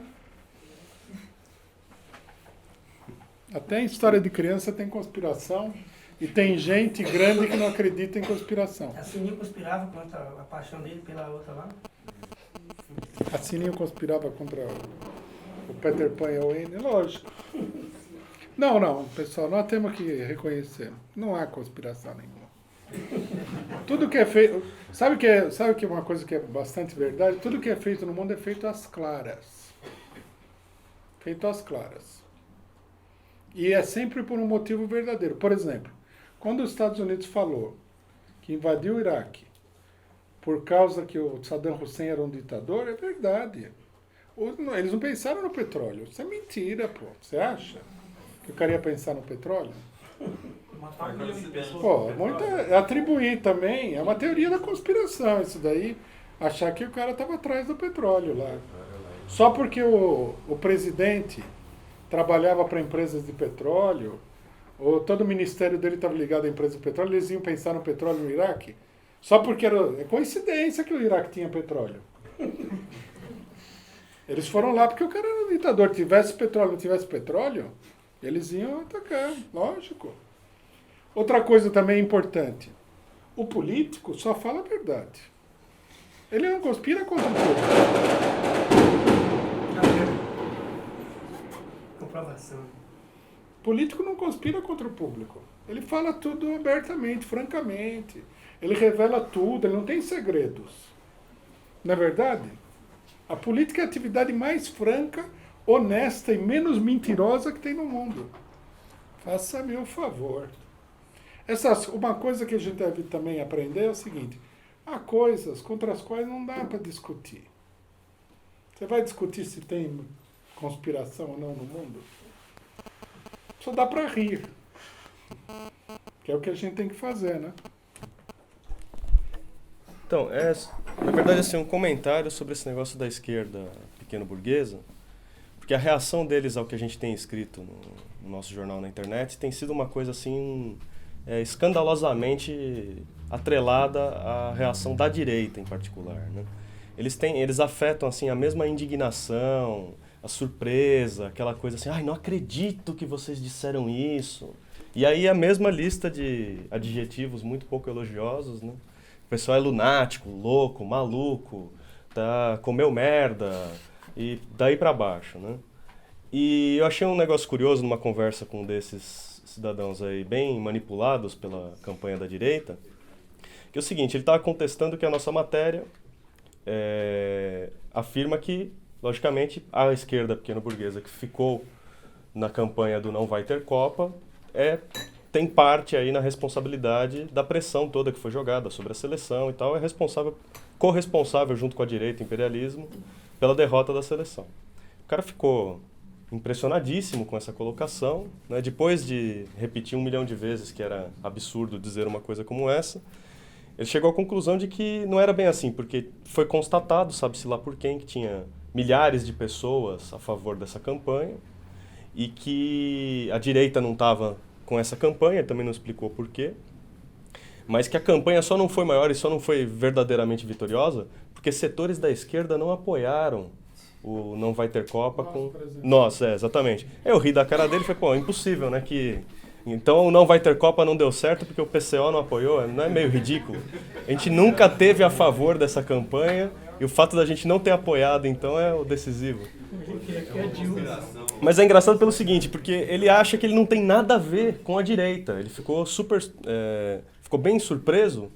Até em história de criança tem conspiração. E tem gente grande que não acredita em conspiração. A Sininho conspirava contra a paixão dele pela outra lá. A Sininho conspirava contra o Peter Pan e a Wendy, lógico. Não, pessoal, nós temos que reconhecer. Não há conspiração nenhuma. Tudo que é feito... Sabe que é uma coisa que é bastante verdade? Tudo que é feito no mundo é feito às claras. Feito às claras. E é sempre por um motivo verdadeiro. Por exemplo, quando os Estados Unidos falou que invadiu o Iraque por causa que o Saddam Hussein era um ditador, é verdade. Eles não pensaram no petróleo. Isso é mentira, pô. Você acha que o cara ia pensar no petróleo? Matar 1 milhão de pessoas. Pô, atribuir também, é uma teoria da conspiração isso daí, achar que o cara estava atrás do petróleo lá. Só porque o presidente trabalhava para empresas de petróleo, ou todo o ministério dele estava ligado à empresa de petróleo, eles iam pensar no petróleo no Iraque, só porque é coincidência que o Iraque tinha petróleo. Eles foram lá porque o cara era um ditador, tivesse petróleo, não tivesse petróleo, eles iam atacar, lógico. Outra coisa também importante, o político só fala a verdade. Ele não conspira contra o povo. Comprovação. O político não conspira contra o público. Ele fala tudo abertamente, francamente. Ele revela tudo, ele não tem segredos. Não é verdade? A política é a atividade mais franca, honesta e menos mentirosa que tem no mundo. Faça-me o favor. Uma coisa que a gente deve também aprender é o seguinte: há coisas contra as quais não dá para discutir. Você vai discutir se tem conspiração ou não no mundo? Só dá para rir. Que é o que a gente tem que fazer, né? Então, na verdade, assim, um comentário sobre esse negócio da esquerda pequeno-burguesa, porque a reação deles ao que a gente tem escrito no nosso jornal na internet tem sido uma coisa assim... escandalosamente atrelada à reação da direita, em particular, né? Eles afetam assim, a mesma indignação, a surpresa, aquela coisa assim, ai, não acredito que vocês disseram isso. E aí a mesma lista de adjetivos muito pouco elogiosos, né? O pessoal é lunático, louco, maluco, comeu merda, e daí pra baixo, né? E eu achei um negócio curioso numa conversa com um desses cidadãos aí bem manipulados pela campanha da direita, que é o seguinte: ele estava contestando que a nossa matéria afirma que, logicamente, a esquerda pequeno-burguesa que ficou na campanha do não vai ter Copa tem parte aí na responsabilidade da pressão toda que foi jogada sobre a seleção e tal, corresponsável junto com a direita, imperialismo, pela derrota da seleção. O cara ficou impressionadíssimo com essa colocação, né? Depois de repetir 1 milhão de vezes que era absurdo dizer uma coisa como essa, ele chegou à conclusão de que não era bem assim, porque foi constatado, sabe-se lá por quem, que tinha milhares de pessoas a favor dessa campanha e que a direita não estava com essa campanha, ele também não explicou por quê, mas que a campanha só não foi maior e só não foi verdadeiramente vitoriosa porque setores da esquerda não apoiaram o não vai ter Copa com... Nossa, exatamente. Eu ri da cara dele e falei, pô, é impossível, né? Então o não vai ter Copa não deu certo porque o PCO não apoiou, não é meio ridículo? A gente nunca teve a favor dessa campanha e o fato da gente não ter apoiado, então, é o decisivo. Mas é engraçado pelo seguinte, porque ele acha que ele não tem nada a ver com a direita. Ele ficou ficou bem surpreso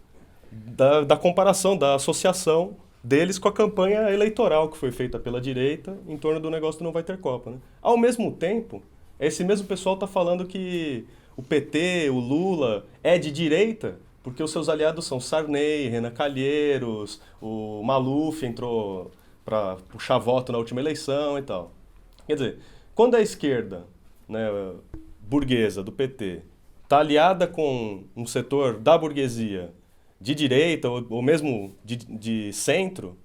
da comparação, da associação deles com a campanha eleitoral que foi feita pela direita em torno do negócio do não vai ter Copa, né? Ao mesmo tempo, esse mesmo pessoal está falando que o PT, o Lula, é de direita porque os seus aliados são Sarney, Renan Calheiros, o Maluf entrou para puxar voto na última eleição e tal. Quer dizer, quando a esquerda, né, burguesa do PT está aliada com um setor da burguesia de direita ou mesmo de centro,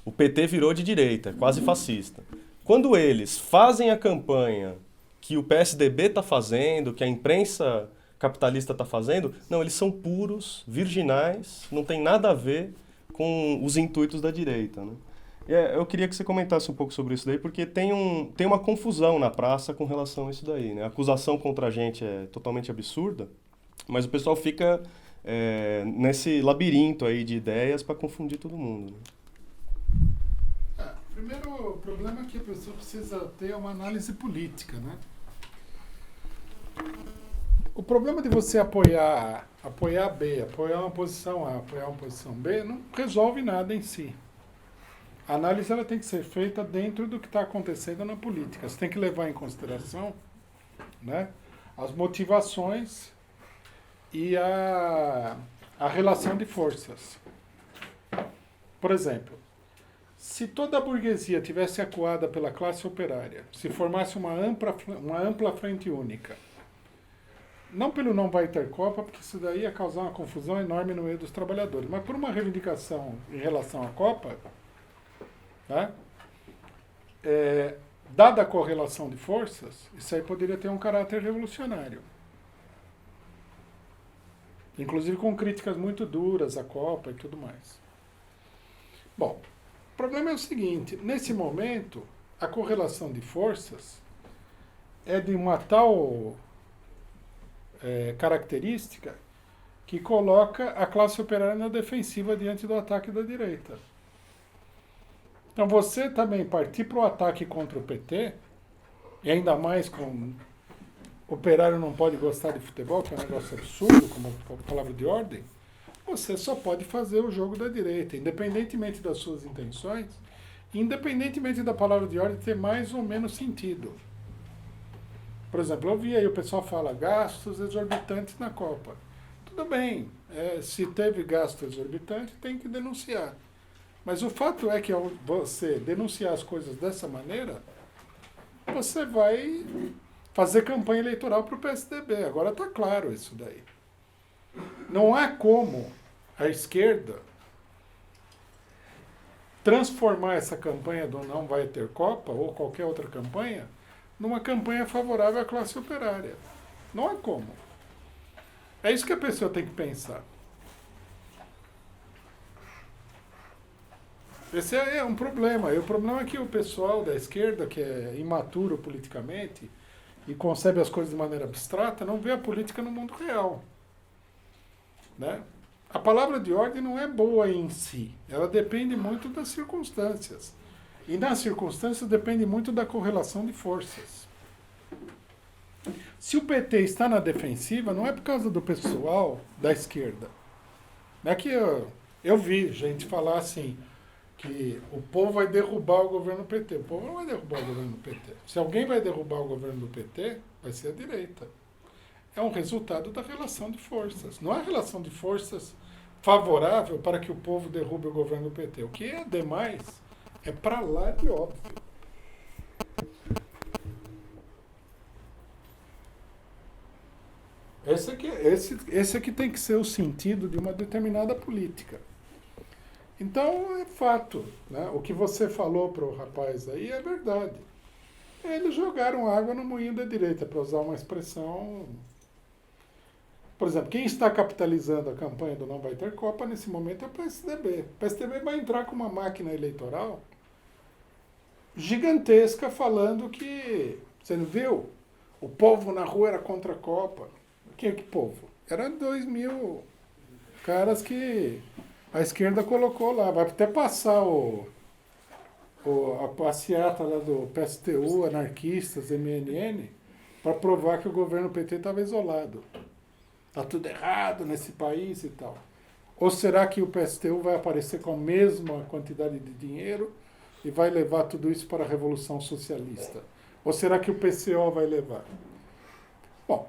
o PT virou de direita, quase fascista. Quando eles fazem a campanha que o PSDB está fazendo, que a imprensa capitalista está fazendo, não, eles são puros, virginais, não tem nada a ver com os intuitos da direita, né? Eu queria que você comentasse um pouco sobre isso daí, porque tem uma confusão na praça com relação a isso daí, né? A acusação contra a gente é totalmente absurda, mas o pessoal fica nesse labirinto aí de ideias para confundir todo mundo, né? Primeiro, o problema é que a pessoa precisa ter uma análise política, né? O problema de você apoiar B, apoiar uma posição A, apoiar uma posição B, não resolve nada em si. A análise ela tem que ser feita dentro do que está acontecendo na política. Você tem que levar em consideração, né, as motivações e a relação de forças. Por exemplo, se toda a burguesia tivesse acuada pela classe operária, se formasse uma ampla frente única, não pelo não vai ter Copa, porque isso daí ia causar uma confusão enorme no meio dos trabalhadores, mas por uma reivindicação em relação à Copa, né, dada a correlação de forças, isso aí poderia ter um caráter revolucionário. Inclusive com críticas muito duras à Copa e tudo mais. Bom, o problema é o seguinte, nesse momento, a correlação de forças é de uma tal característica que coloca a classe operária na defensiva diante do ataque da direita. Então você também partir para o ataque contra o PT, e ainda mais com o operário não pode gostar de futebol, que é um negócio absurdo, como palavra de ordem, você só pode fazer o jogo da direita, independentemente das suas intenções, independentemente da palavra de ordem ter mais ou menos sentido. Por exemplo, eu vi aí o pessoal fala gastos exorbitantes na Copa. Tudo bem, se teve gasto exorbitante, tem que denunciar. Mas o fato é que ao você denunciar as coisas dessa maneira, você vai fazer campanha eleitoral para o PSDB. Agora está claro isso daí. Não há como a esquerda transformar essa campanha do não vai ter Copa, ou qualquer outra campanha, numa campanha favorável à classe operária. Não há como. É isso que a pessoa tem que pensar. Esse é um problema. E o problema é que o pessoal da esquerda, que é imaturo politicamente e concebe as coisas de maneira abstrata, não vê a política no mundo real. Né? A palavra de ordem não é boa em si. Ela depende muito das circunstâncias. E nas circunstâncias depende muito da correlação de forças. Se o PT está na defensiva, não é por causa do pessoal da esquerda. Não é que eu vi gente falar assim, que o povo vai derrubar o governo do PT. O povo não vai derrubar o governo do PT. Se alguém vai derrubar o governo do PT, vai ser a direita. É um resultado da relação de forças. Não é relação de forças favorável para que o povo derrube o governo do PT. O que é demais é para lá de óbvio. Esse aqui tem que ser o sentido de uma determinada política. Então, é fato, né? O que você falou para o rapaz aí é verdade. Eles jogaram água no moinho da direita, para usar uma expressão. Por exemplo, quem está capitalizando a campanha do Não Vai Ter Copa nesse momento é o PSDB. O PSDB vai entrar com uma máquina eleitoral gigantesca falando que, você não viu? O povo na rua era contra a Copa. Que povo? Era 2.000 caras que a esquerda colocou lá. Vai até passar a passeata lá do PSTU, anarquistas, MNN, para provar que o governo PT estava isolado. Está tudo errado nesse país e tal. Ou será que o PSTU vai aparecer com a mesma quantidade de dinheiro e vai levar tudo isso para a Revolução Socialista? Ou será que o PCO vai levar? Bom,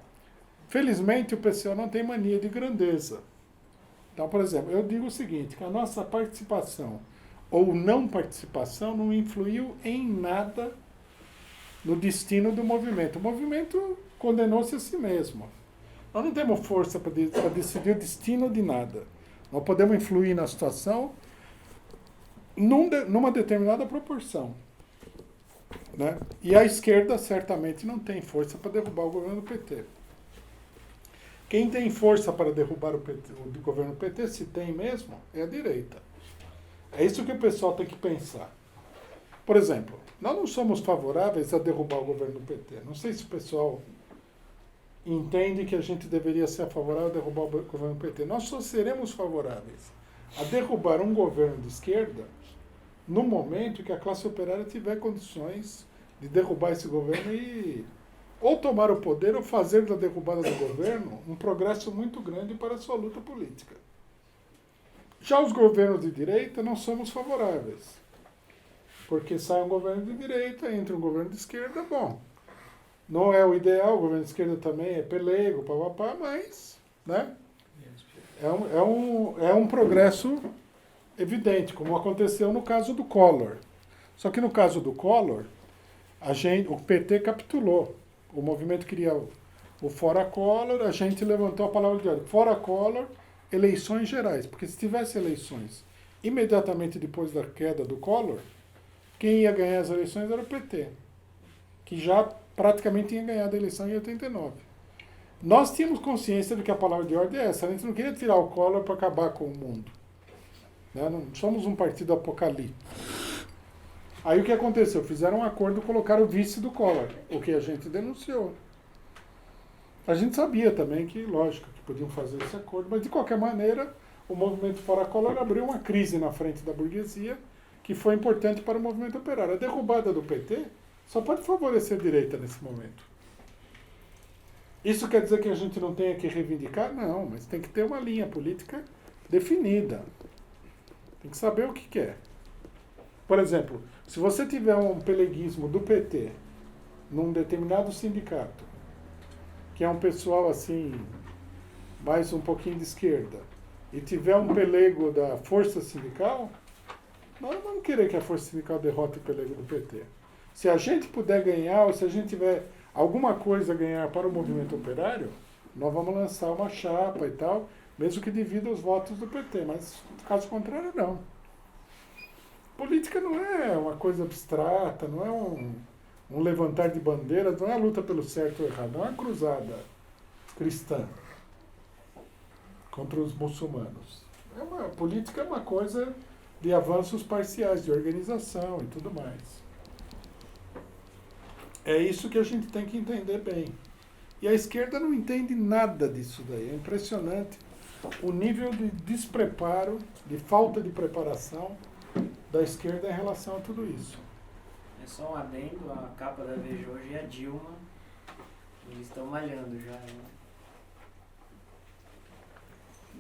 felizmente o PCO não tem mania de grandeza. Então, por exemplo, eu digo o seguinte, que a nossa participação ou não participação não influiu em nada no destino do movimento. O movimento condenou-se a si mesmo. Nós não temos força para decidir o destino de nada. Nós podemos influir na situação numa determinada proporção. Né? E a esquerda certamente não tem força para derrubar o governo do PT. Quem tem força para derrubar o governo do PT, se tem mesmo, é a direita. É isso que o pessoal tem que pensar. Por exemplo, nós não somos favoráveis a derrubar o governo do PT. Não sei se o pessoal entende que a gente deveria ser favorável a derrubar o governo do PT. Nós só seremos favoráveis a derrubar um governo de esquerda no momento que a classe operária tiver condições de derrubar esse governo e ou tomar o poder ou fazer da derrubada do governo um progresso muito grande para a sua luta política. Já os governos de direita não somos favoráveis. Porque sai um governo de direita, entra um governo de esquerda, bom. Não é o ideal, o governo de esquerda também é pelego, papapá, mas né, é um progresso evidente, como aconteceu no caso do Collor. Só que no caso do Collor, o PT capitulou. O movimento queria o Fora Collor, a gente levantou a palavra de ordem. Fora Collor, eleições gerais. Porque se tivesse eleições imediatamente depois da queda do Collor, quem ia ganhar as eleições era o PT, que já praticamente tinha ganhado a eleição em 89. Nós tínhamos consciência de que a palavra de ordem é essa. A gente não queria tirar o Collor para acabar com o mundo. Né? Não somos um partido apocalíptico. Aí o que aconteceu? Fizeram um acordo, colocaram o vice do Collor, o que a gente denunciou. A gente sabia também que, lógico, que podiam fazer esse acordo, mas de qualquer maneira, o movimento Fora Collor abriu uma crise na frente da burguesia, que foi importante para o movimento operário. A derrubada do PT só pode favorecer a direita nesse momento. Isso quer dizer que a gente não tenha que reivindicar? Não, mas tem que ter uma linha política definida. Tem que saber o que quer. Por exemplo, se você tiver um peleguismo do PT num determinado sindicato, que é um pessoal assim, mais um pouquinho de esquerda, e tiver um pelego da força sindical, nós não vamos querer que a força sindical derrote o pelego do PT. Se a gente puder ganhar, ou se a gente tiver alguma coisa a ganhar para o movimento operário, nós vamos lançar uma chapa e tal, mesmo que divida os votos do PT, mas caso contrário, não. Política não é uma coisa abstrata, não é um levantar de bandeiras, não é a luta pelo certo ou errado, não é uma cruzada cristã contra os muçulmanos. Política é uma coisa de avanços parciais, de organização e tudo mais. É isso que a gente tem que entender bem. E a esquerda não entende nada disso daí. É impressionante o nível de despreparo, de falta de preparação da esquerda em relação a tudo isso. É só um adendo, a capa da Veja hoje é a Dilma. Eles estão malhando já. Né?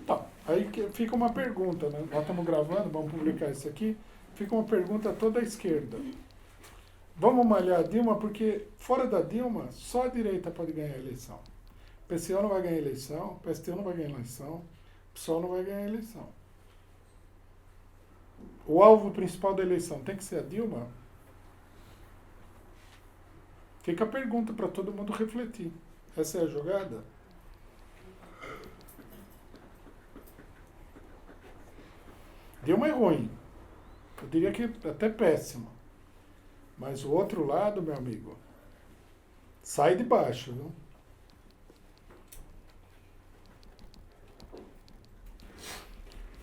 Tá, aí fica uma pergunta, né? Nós estamos gravando, vamos publicar isso aqui. Fica uma pergunta a toda a esquerda. Vamos malhar a Dilma, porque fora da Dilma, só a direita pode ganhar a eleição. O PCO não vai ganhar a eleição, o PSTU não vai ganhar a eleição, o PSOL não vai ganhar a eleição. O alvo principal da eleição tem que ser a Dilma? Fica a pergunta para todo mundo refletir. Essa é a jogada? Dilma é ruim. Eu diria que até péssima. Mas o outro lado, meu amigo, sai de baixo, viu?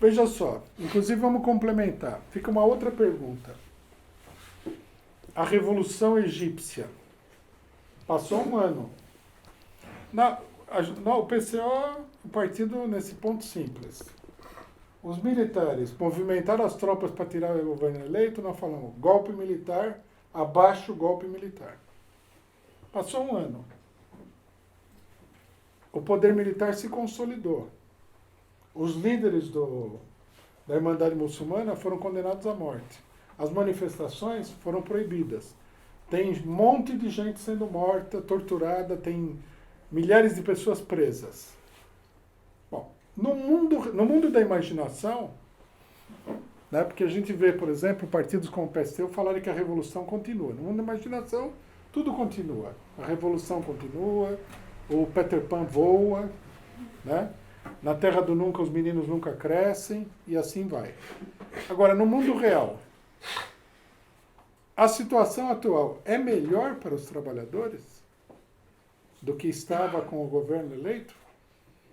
Veja só, inclusive vamos complementar. Fica uma outra pergunta. A Revolução Egípcia. Passou um ano. O PCO, o partido nesse ponto simples. Os militares movimentaram as tropas para tirar o governo eleito, nós falamos golpe militar, abaixo o golpe militar. Passou um ano. O poder militar se consolidou. Os líderes da Irmandade Muçulmana foram condenados à morte. As manifestações foram proibidas. Tem um monte de gente sendo morta, torturada, tem milhares de pessoas presas. Bom, no mundo da imaginação, né, porque a gente vê, por exemplo, partidos como o PSTU falarem que a revolução continua. No mundo da imaginação, tudo continua. A revolução continua, o Peter Pan voa, né? Na Terra do Nunca os meninos nunca crescem e assim vai. Agora, no mundo real, a situação atual é melhor para os trabalhadores do que estava com o governo eleito?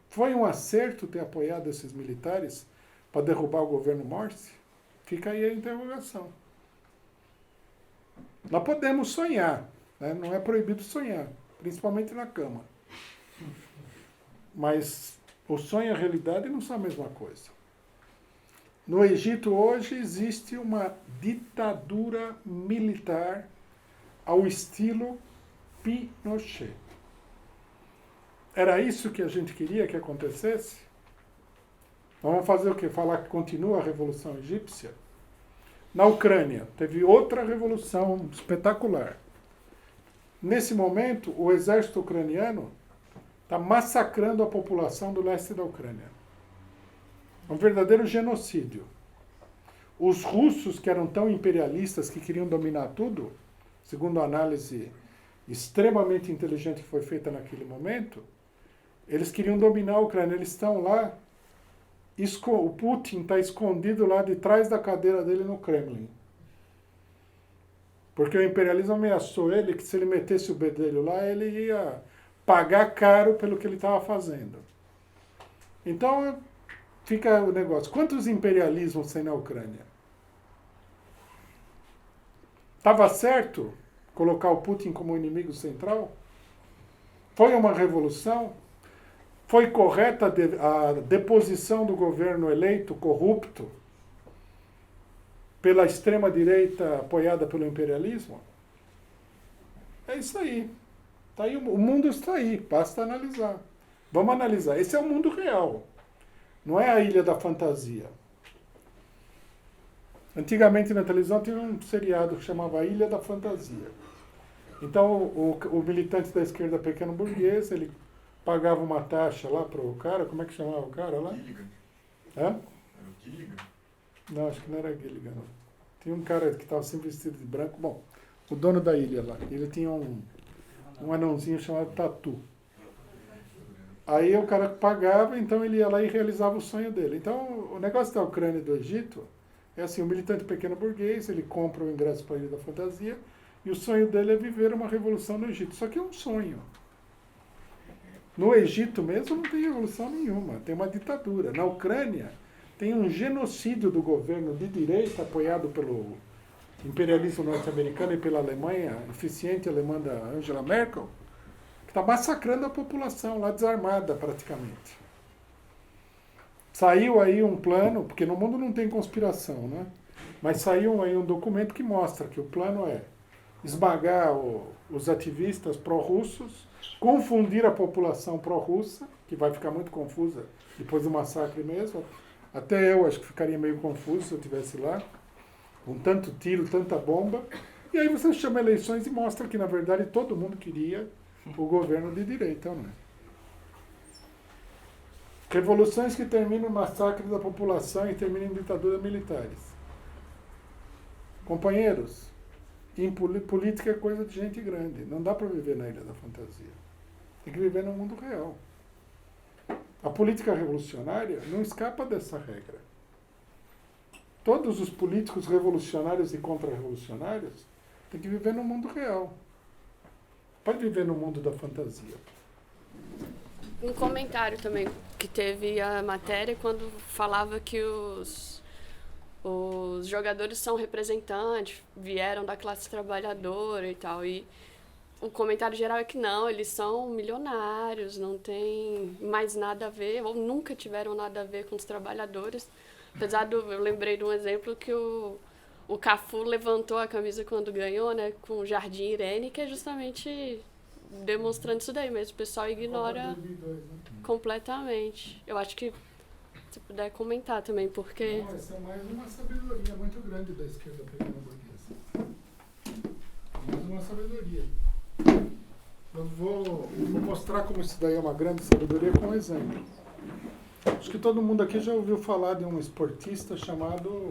Foi um acerto ter apoiado esses militares para derrubar o governo Morsi? Fica aí a interrogação. Nós podemos sonhar, né? Não é proibido sonhar, principalmente na cama. Mas o sonho e a realidade não são a mesma coisa. No Egito hoje existe uma ditadura militar ao estilo Pinochet. Era isso que a gente queria que acontecesse? Vamos fazer o quê? Falar que continua a Revolução Egípcia? Na Ucrânia, teve outra revolução espetacular. Nesse momento, o exército ucraniano está massacrando a população do leste da Ucrânia. Um verdadeiro genocídio. Os russos, que eram tão imperialistas, que queriam dominar tudo, segundo a análise extremamente inteligente que foi feita naquele momento, eles queriam dominar a Ucrânia. Eles estão lá, o Putin está escondido lá de trás da cadeira dele no Kremlin. Porque o imperialismo ameaçou ele que se ele metesse o bedelho lá, ele ia pagar caro pelo que ele estava fazendo. Então, fica o negócio. Quantos imperialismos tem na Ucrânia? Estava certo colocar o Putin como inimigo central? Foi uma revolução? Foi correta a deposição do governo eleito, corrupto, pela extrema-direita apoiada pelo imperialismo? É isso aí. Tá aí. O mundo está aí, basta analisar. Vamos analisar. Esse é o mundo real. Não é a ilha da fantasia. Antigamente na televisão tinha um seriado que chamava Ilha da Fantasia. Então o militante da esquerda pequeno burguês, ele pagava uma taxa lá pro cara, como é que chamava o cara lá? Gilligan. Hã? Era o Gilligan? Não, acho que não era Gilligan, não. Tinha um cara que estava sempre vestido de branco. Bom, o dono da ilha lá, ele tinha um anãozinho chamado Tatu. Aí o cara pagava, então ele ia lá e realizava o sonho dele. Então, o negócio da Ucrânia e do Egito é assim, o militante pequeno burguês, ele compra o ingresso para a Ilha da Fantasia e o sonho dele é viver uma revolução no Egito. Só que é um sonho. No Egito mesmo não tem revolução nenhuma, tem uma ditadura. Na Ucrânia tem um genocídio do governo de direita apoiado pelo imperialismo norte-americano e pela Alemanha, eficiente alemã da Angela Merkel, que está massacrando a população lá desarmada praticamente. Saiu aí um plano, porque no mundo não tem conspiração, né? Mas saiu aí um documento que mostra que o plano é esmagar os ativistas pró-russos, confundir a população pró-russa, que vai ficar muito confusa depois do massacre mesmo. Até eu acho que ficaria meio confuso se eu estivesse lá, com tanto tiro, tanta bomba. E aí você chama eleições e mostra que, na verdade, todo mundo queria o governo de direita, não é? Revoluções que terminam em massacre da população e terminam em ditaduras militares. Companheiros, política é coisa de gente grande. Não dá para viver na Ilha da Fantasia. Tem que viver no mundo real. A política revolucionária não escapa dessa regra. Todos os políticos revolucionários e contra-revolucionários têm que viver no mundo real. Pode viver no mundo da fantasia. Um comentário também que teve a matéria quando falava que os jogadores são representantes, vieram da classe trabalhadora e tal. E o comentário geral é que não, eles são milionários, não tem mais nada a ver, ou nunca tiveram nada a ver com os trabalhadores. Apesar eu lembrei de um exemplo que o Cafu levantou a camisa quando ganhou, né, com o Jardim Irene, que é justamente demonstrando isso daí, mas o pessoal ignora completamente. Eu acho que se puder comentar também, porque... Não, essa é mais uma sabedoria muito grande da esquerda pequena burguesa. Mais uma sabedoria. Eu vou mostrar como isso daí é uma grande sabedoria com um exemplo. Acho que todo mundo aqui já ouviu falar de um esportista chamado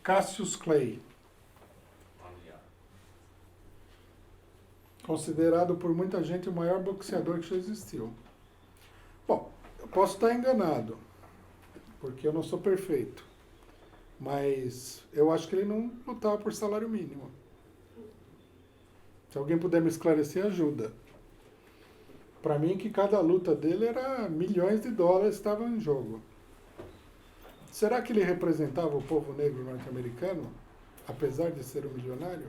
Cassius Clay. considerado por muita gente o maior boxeador que já existiu. Bom, eu posso estar enganado, porque eu não sou perfeito, mas eu acho que ele não lutava por salário mínimo. Se alguém puder me esclarecer, ajuda. Para mim, que cada luta dele era milhões de dólares que estavam em jogo. Será que ele representava o povo negro norte-americano, apesar de ser um milionário?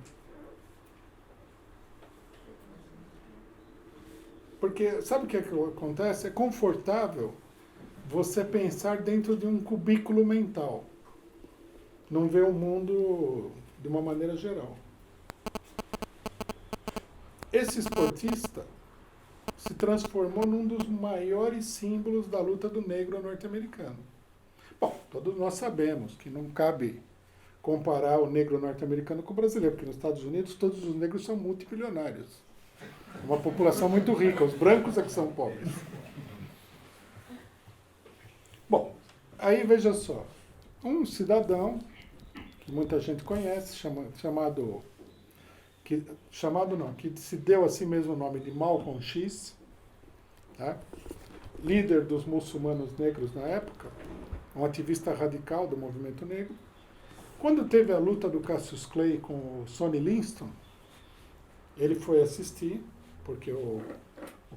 Porque sabe o que acontece? É confortável você pensar dentro de um cubículo mental. Não ver o mundo de uma maneira geral. Esse esportista se transformou num dos maiores símbolos da luta do negro norte-americano. Bom, todos nós sabemos que não cabe comparar o negro norte-americano com o brasileiro, porque nos Estados Unidos todos os negros são multimilionários. Uma população muito rica, os brancos é que são pobres. Bom, aí veja só, um cidadão que muita gente conhece, que se deu a si mesmo o nome de Malcolm X, tá? Líder dos muçulmanos negros na época, um ativista radical do movimento negro. Quando teve a luta do Cassius Clay com o Sonny Liston, ele foi assistir, porque o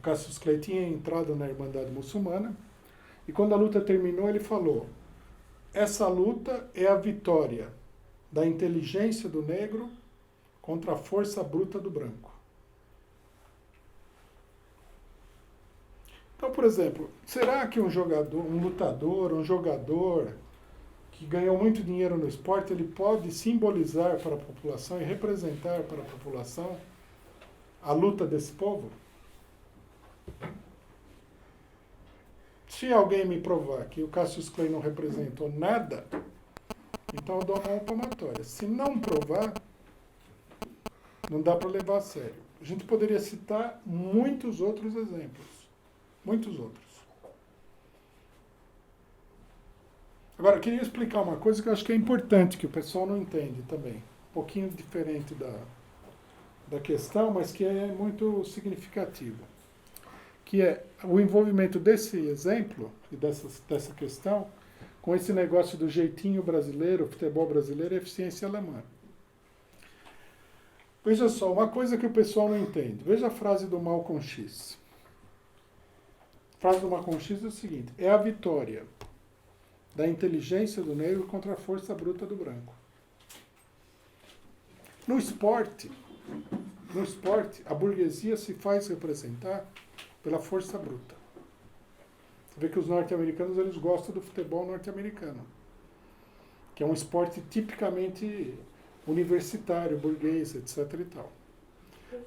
Cassius Clay tinha entrado na Irmandade Muçulmana, e quando a luta terminou, ele falou: essa luta é a vitória da inteligência do negro contra a força bruta do branco. Então, por exemplo, será que um jogador que ganhou muito dinheiro no esporte, ele pode simbolizar para a população e representar para a população a luta desse povo? Se alguém me provar que o Cassius Clay não representou nada, então eu dou uma palmatória. Se não provar, não dá para levar a sério. A gente poderia citar muitos outros exemplos. Muitos outros. Agora, eu queria explicar uma coisa que eu acho que é importante, que o pessoal não entende também. Um pouquinho diferente da questão, mas que é muito significativo. Que é o envolvimento desse exemplo e dessa questão com esse negócio do jeitinho brasileiro, futebol brasileiro e eficiência alemã. Veja só, uma coisa que o pessoal não entende. Veja a frase do Malcolm X. A frase do Malcolm X é o seguinte: é a vitória da inteligência do negro contra a força bruta do branco. No esporte, a burguesia se faz representar pela força bruta. Você vê que os norte-americanos, eles gostam do futebol norte-americano, que é um esporte tipicamente universitário, burguês, etc. e tal.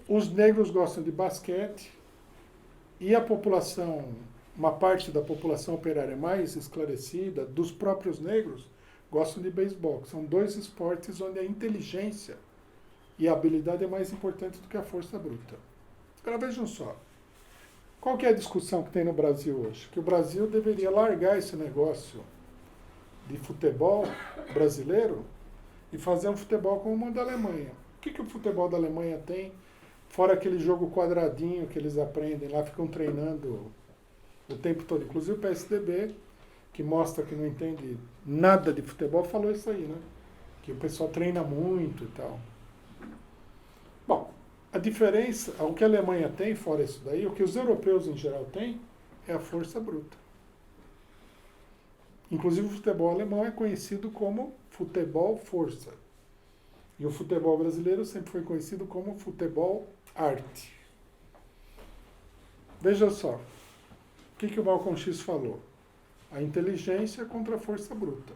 Os negros gostam de basquete e a população, uma parte da população operária mais esclarecida, dos próprios negros, gostam de beisebol, que são dois esportes onde a inteligência e a habilidade é mais importante do que a força bruta. Agora vejam só, qual que é a discussão que tem no Brasil hoje? Que o Brasil deveria largar esse negócio de futebol brasileiro e fazer um futebol como o da Alemanha. O que o futebol da Alemanha tem, fora aquele jogo quadradinho que eles aprendem lá, ficam treinando o tempo todo. Inclusive o PSDB, que mostra que não entende nada de futebol, falou isso aí, né? Que o pessoal treina muito e tal. Bom, a diferença, o que a Alemanha tem, fora isso daí, o que os europeus em geral têm, é a força bruta. Inclusive o futebol alemão é conhecido como futebol força. E o futebol brasileiro sempre foi conhecido como futebol arte. Veja só, o que o Malcolm X falou? A inteligência contra a força bruta.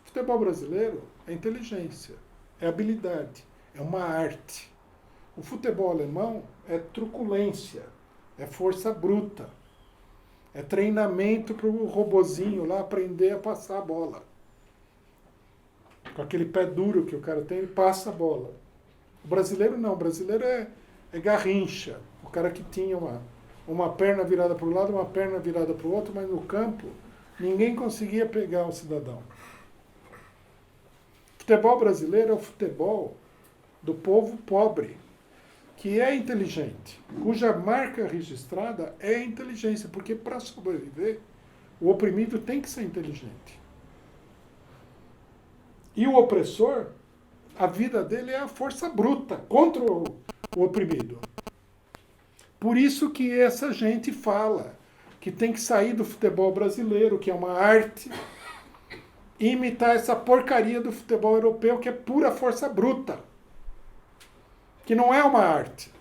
O futebol brasileiro é inteligência, é habilidade, é uma arte. O futebol alemão é truculência, é força bruta, é treinamento para o robozinho lá aprender a passar a bola. Com aquele pé duro que o cara tem, ele passa a bola. O brasileiro não, o brasileiro é garrincha. O cara que tinha uma perna virada para um lado, uma perna virada para o outro, mas no campo ninguém conseguia pegar o cidadão. O futebol brasileiro é o futebol do povo pobre, que é inteligente, cuja marca registrada é a inteligência, porque para sobreviver, o oprimido tem que ser inteligente. E o opressor, a vida dele é a força bruta contra o oprimido. Por isso que essa gente fala que tem que sair do futebol brasileiro, que é uma arte, e imitar essa porcaria do futebol europeu, que é pura força bruta, que não é uma arte.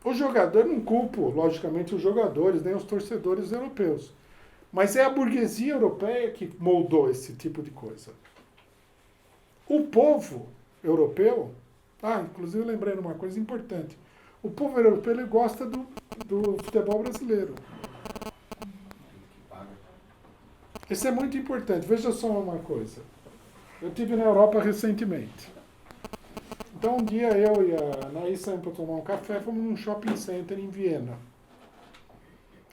O jogador, não culpo, logicamente, os jogadores, nem os torcedores europeus, mas é a burguesia europeia que moldou esse tipo de coisa. O povo europeu, inclusive eu lembrei de uma coisa importante, o povo europeu ele gosta do futebol brasileiro. Isso é muito importante. Veja só uma coisa. Eu estive na Europa recentemente. Então um dia eu e a Anaís saímos para tomar um café, fomos num shopping center em Viena.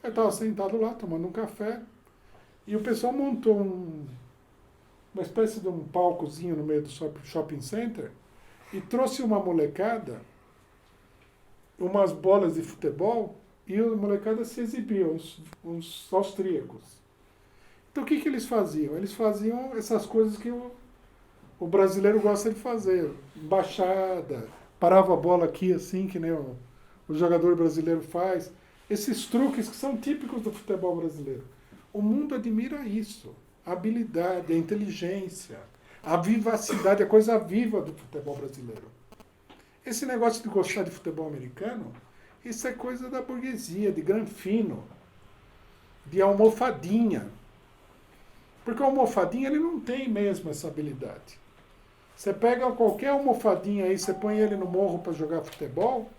Eu estava sentado lá, tomando um café, e o pessoal montou uma espécie de um palcozinho no meio do shopping center e trouxe uma molecada, umas bolas de futebol, e a molecada se exibia, uns austríacos. Então o que eles faziam? Eles faziam essas coisas que o brasileiro gosta de fazer. Baixada, parava a bola aqui assim, que nem o jogador brasileiro faz. Esses truques que são típicos do futebol brasileiro. O mundo admira isso. A habilidade, a inteligência, a vivacidade, a coisa viva do futebol brasileiro. Esse negócio de gostar de futebol americano, isso é coisa da burguesia, de granfino, de almofadinha. Porque o almofadinha ele não tem mesmo essa habilidade. Você pega qualquer almofadinha aí, você põe ele no morro para jogar futebol,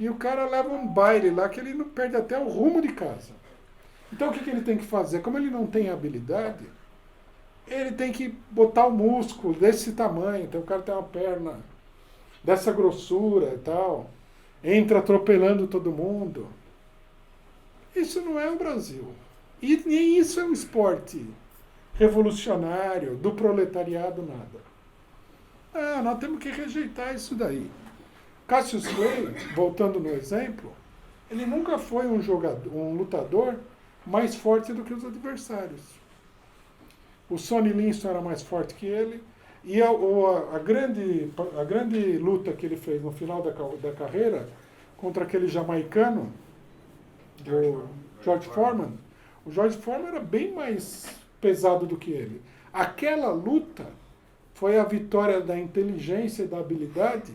e o cara leva um baile lá que ele não perde até o rumo de casa. Então o que ele tem que fazer? Como ele não tem habilidade, ele tem que botar o músculo desse tamanho. Então o cara tem uma perna dessa grossura e tal, entra atropelando todo mundo. Isso não é o Brasil. E nem isso é um esporte revolucionário, do proletariado, nada. Nós temos que rejeitar isso daí. Cassius Clay, voltando no exemplo, ele nunca foi um lutador mais forte do que os adversários. O Sonny Liston era mais forte que ele, e a grande luta que ele fez no final da carreira contra aquele jamaicano, o George Foreman, o George Foreman era bem mais pesado do que ele. Aquela luta foi a vitória da inteligência e da habilidade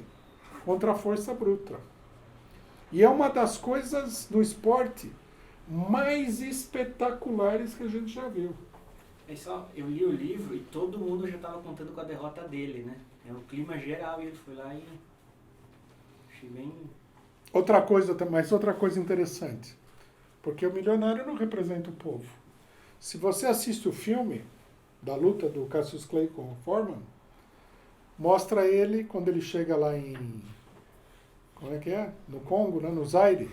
contra a força bruta. E é uma das coisas do esporte mais espetaculares que a gente já viu. Eu li o livro e todo mundo já estava contando com a derrota dele, né? É um clima geral e ele foi lá e... Achei bem... Outra coisa interessante. Porque o milionário não representa o povo. Se você assiste o filme da luta do Cassius Clay com o Foreman, mostra ele quando ele chega lá em... Como é que é? No Congo, né? No Zaire.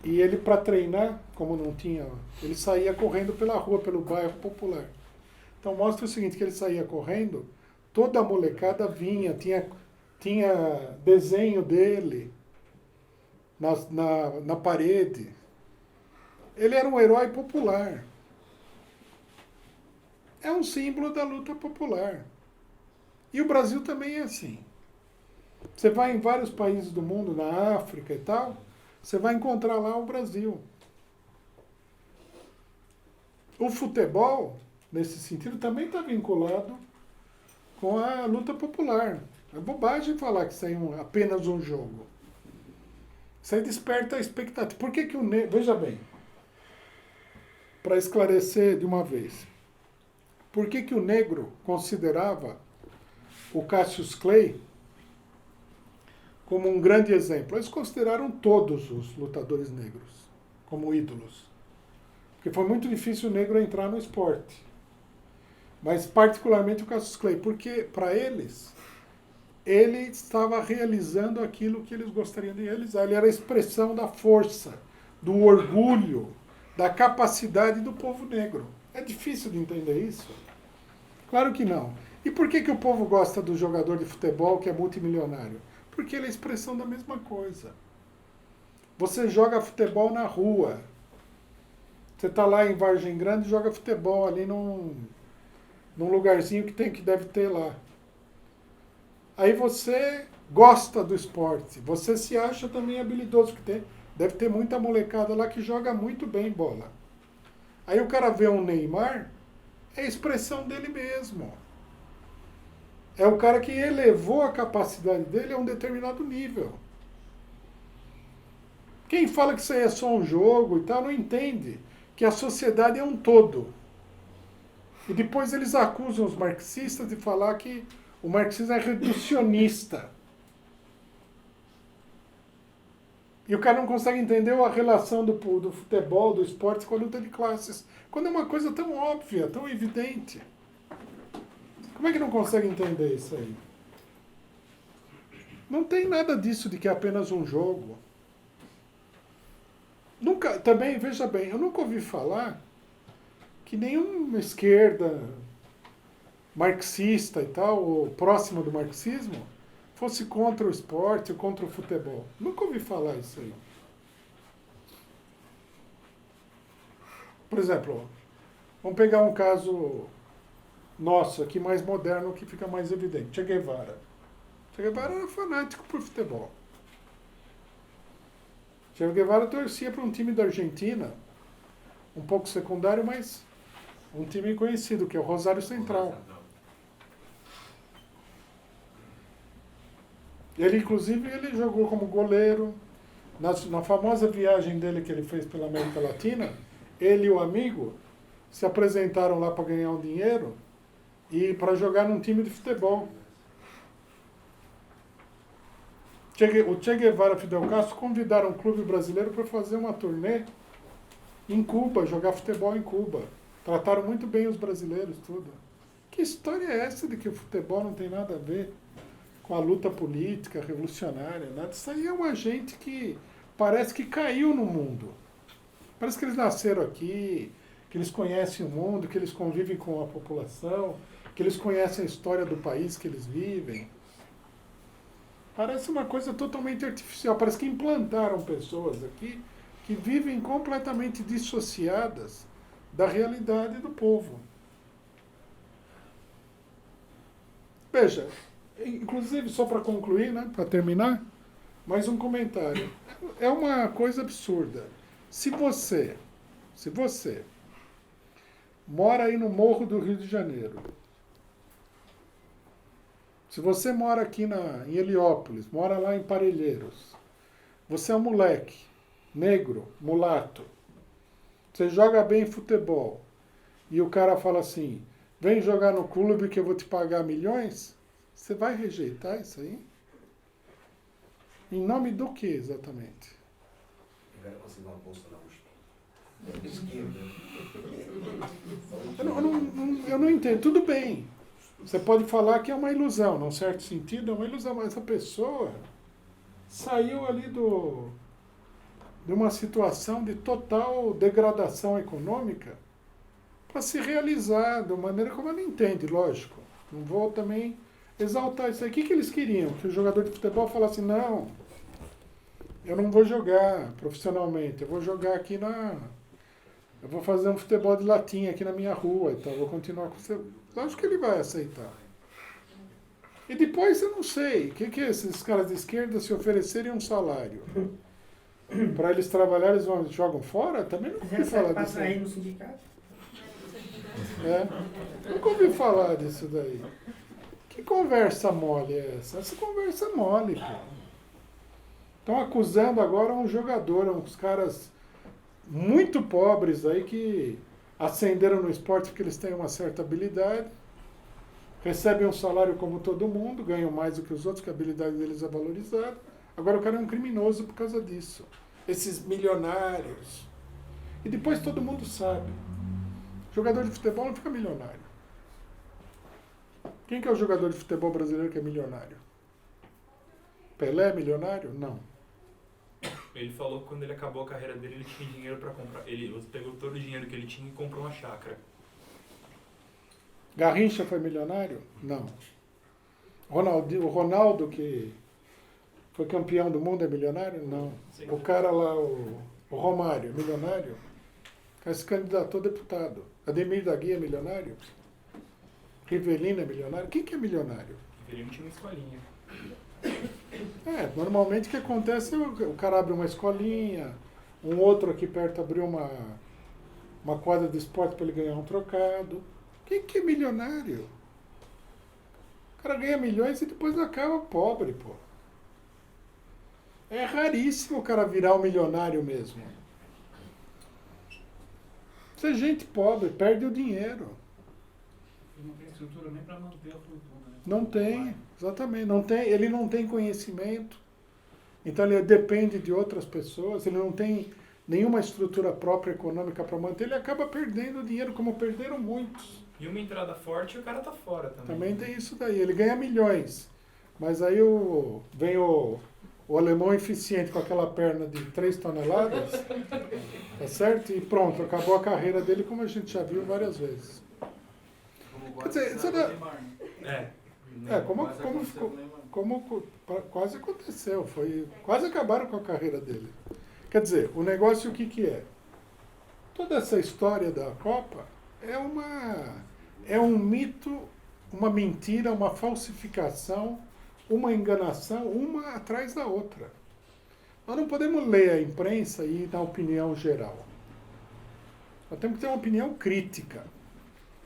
E ele, para treinar, como não tinha... Ele saía correndo pela rua, pelo bairro popular. Então mostra o seguinte, que ele saía correndo, toda a molecada vinha, tinha desenho dele na parede. Ele era um herói popular. É um símbolo da luta popular. E o Brasil também é assim. Você vai em vários países do mundo, na África e tal, você vai encontrar lá o Brasil. O futebol, nesse sentido, também está vinculado com a luta popular. É bobagem falar que isso aí é apenas um jogo. Isso aí desperta a expectativa. Por que o negro... Veja bem, para esclarecer de uma vez. Por que o negro considerava o Cassius Clay como um grande exemplo? Eles consideraram todos os lutadores negros como ídolos. Porque foi muito difícil o negro entrar no esporte. Mas particularmente o Cassius Clay, porque para eles, ele estava realizando aquilo que eles gostariam de realizar. Ele era a expressão da força, do orgulho, da capacidade do povo negro. É difícil de entender isso? Claro que não. E por que o povo gosta do jogador de futebol que é multimilionário? Porque ele é a expressão da mesma coisa. Você joga futebol na rua. Você está lá em Vargem Grande e joga futebol ali num lugarzinho que deve ter lá. Aí você gosta do esporte. Você se acha também habilidoso, que deve ter muita molecada lá que joga muito bem bola. Aí o cara vê um Neymar, é a expressão dele mesmo. É o cara que elevou a capacidade dele a um determinado nível. Quem fala que isso aí é só um jogo e tal, não entende que a sociedade é um todo. E depois eles acusam os marxistas de falar que o marxismo é reducionista. E o cara não consegue entender a relação do futebol, do esporte com a luta de classes. Quando é uma coisa tão óbvia, tão evidente. Como é que não consegue entender isso aí? Não tem nada disso de que é apenas um jogo. Também, veja bem, eu nunca ouvi falar que nenhuma esquerda marxista e tal, ou próxima do marxismo, fosse contra o esporte ou contra o futebol. Nunca ouvi falar isso aí. Por exemplo, vamos pegar um caso nosso aqui, mais moderno, que fica mais evidente. Che Guevara. Che Guevara era fanático por futebol. Che Guevara torcia para um time da Argentina, um pouco secundário, mas um time conhecido, que é o Rosário Central. Ele, inclusive, ele jogou como goleiro. Na famosa viagem dele que ele fez pela América Latina, ele e o amigo se apresentaram lá para ganhar um dinheiro e para jogar num time de futebol. O Che Guevara e Fidel Castro convidaram um clube brasileiro para fazer uma turnê em Cuba, jogar futebol em Cuba. Trataram muito bem os brasileiros, tudo. Que história é essa de que o futebol não tem nada a ver com a luta política, revolucionária, nada? Isso aí é uma gente que parece que caiu no mundo. Parece que eles nasceram aqui, que eles conhecem o mundo, que eles convivem com a população, que eles conhecem a história do país que eles vivem. Parece uma coisa totalmente artificial. Parece que implantaram pessoas aqui que vivem completamente dissociadas da realidade do povo. Veja, inclusive, só para concluir, né, para terminar, mais um comentário. É uma coisa absurda. Se você mora aí no Morro do Rio de Janeiro, se você mora aqui em Heliópolis, mora lá em Parelheiros, você é um moleque, negro, mulato, você joga bem futebol, e o cara fala assim, vem jogar no clube que eu vou te pagar milhões, você vai rejeitar isso aí? Em nome do que exatamente? Eu quero conseguir uma bolsa na USP. Eu não entendo. Tudo bem. Você pode falar que é uma ilusão, num certo sentido é uma ilusão, mas essa pessoa saiu ali de uma situação de total degradação econômica para se realizar de uma maneira como ela entende, lógico. Não vou também exaltar isso aí. O que eles queriam? Que o jogador de futebol falasse, não, eu não vou jogar profissionalmente, eu vou jogar aqui eu vou fazer um futebol de latinha aqui na minha rua, então eu vou continuar com você. Acho que ele vai aceitar. E depois eu não sei, o que esses caras de esquerda se oferecerem um salário para eles trabalharem, eles jogam fora? Também não ouvi falar disso. Aí no sindicato? Nunca ouvi falar disso daí. Que conversa mole é essa? Essa conversa mole, pô. Estão acusando agora um jogador, uns caras muito pobres aí que ascenderam no esporte porque eles têm uma certa habilidade, recebem um salário como todo mundo, ganham mais do que os outros, que a habilidade deles é valorizada. Agora o cara é um criminoso por causa disso. Esses milionários. E depois todo mundo sabe. Jogador de futebol não fica milionário. Quem que é o jogador de futebol brasileiro que é milionário? Pelé é milionário? Não. Ele falou que quando ele acabou a carreira dele, ele tinha dinheiro para comprar. Ele pegou todo o dinheiro que ele tinha e comprou uma chácara. Garrincha foi milionário? Não. O Ronaldo, que foi campeão do mundo, é milionário? Não. O cara lá, o Romário, é milionário? O cara se candidatou a deputado. Ademir da Guia é milionário? Rivelino é milionário? Quem que é milionário? Rivelino tinha uma escolinha. Normalmente o que acontece é o cara abre uma escolinha, um outro aqui perto abriu uma quadra de esporte para ele ganhar um trocado. Quem que é milionário? O cara ganha milhões e depois acaba pobre, pô. É raríssimo o cara virar um milionário mesmo. Isso é gente pobre, perde o dinheiro. E não tem estrutura nem para manter a fortuna. Né? Não tem, exatamente. Não tem, ele não tem conhecimento. Então ele depende de outras pessoas, ele não tem nenhuma estrutura própria econômica para manter, ele acaba perdendo dinheiro, como perderam muitos. E uma entrada forte e o cara tá fora também. Também tem isso daí, ele ganha milhões. Mas aí vem o alemão eficiente com aquela perna de 3 toneladas, tá certo? E pronto, acabou a carreira dele, como a gente já viu várias vezes. Quer dizer, como quase aconteceu, quase acabaram com a carreira dele. Quer dizer, o negócio o que é? Toda essa história da Copa é um mito, uma mentira, uma falsificação, uma enganação, uma atrás da outra. Nós não podemos ler a imprensa e ir na opinião geral. Nós temos que ter uma opinião crítica.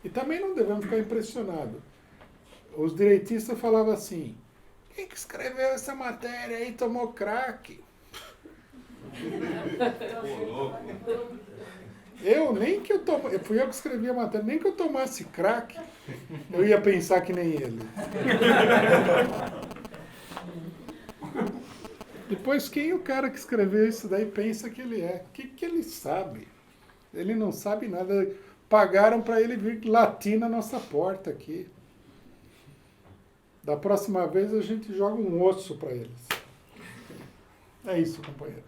E também não devemos ficar impressionados. Os direitistas falavam assim, quem que escreveu essa matéria aí tomou crack? Fui eu que escrevi a matéria, nem que eu tomasse crack, eu ia pensar que nem ele. Depois, quem é o cara que escreveu isso daí pensa que ele é? O que ele sabe? Ele não sabe nada. Pagaram para ele vir latir na nossa porta aqui. Da próxima vez a gente joga um osso para eles. É isso, companheiros.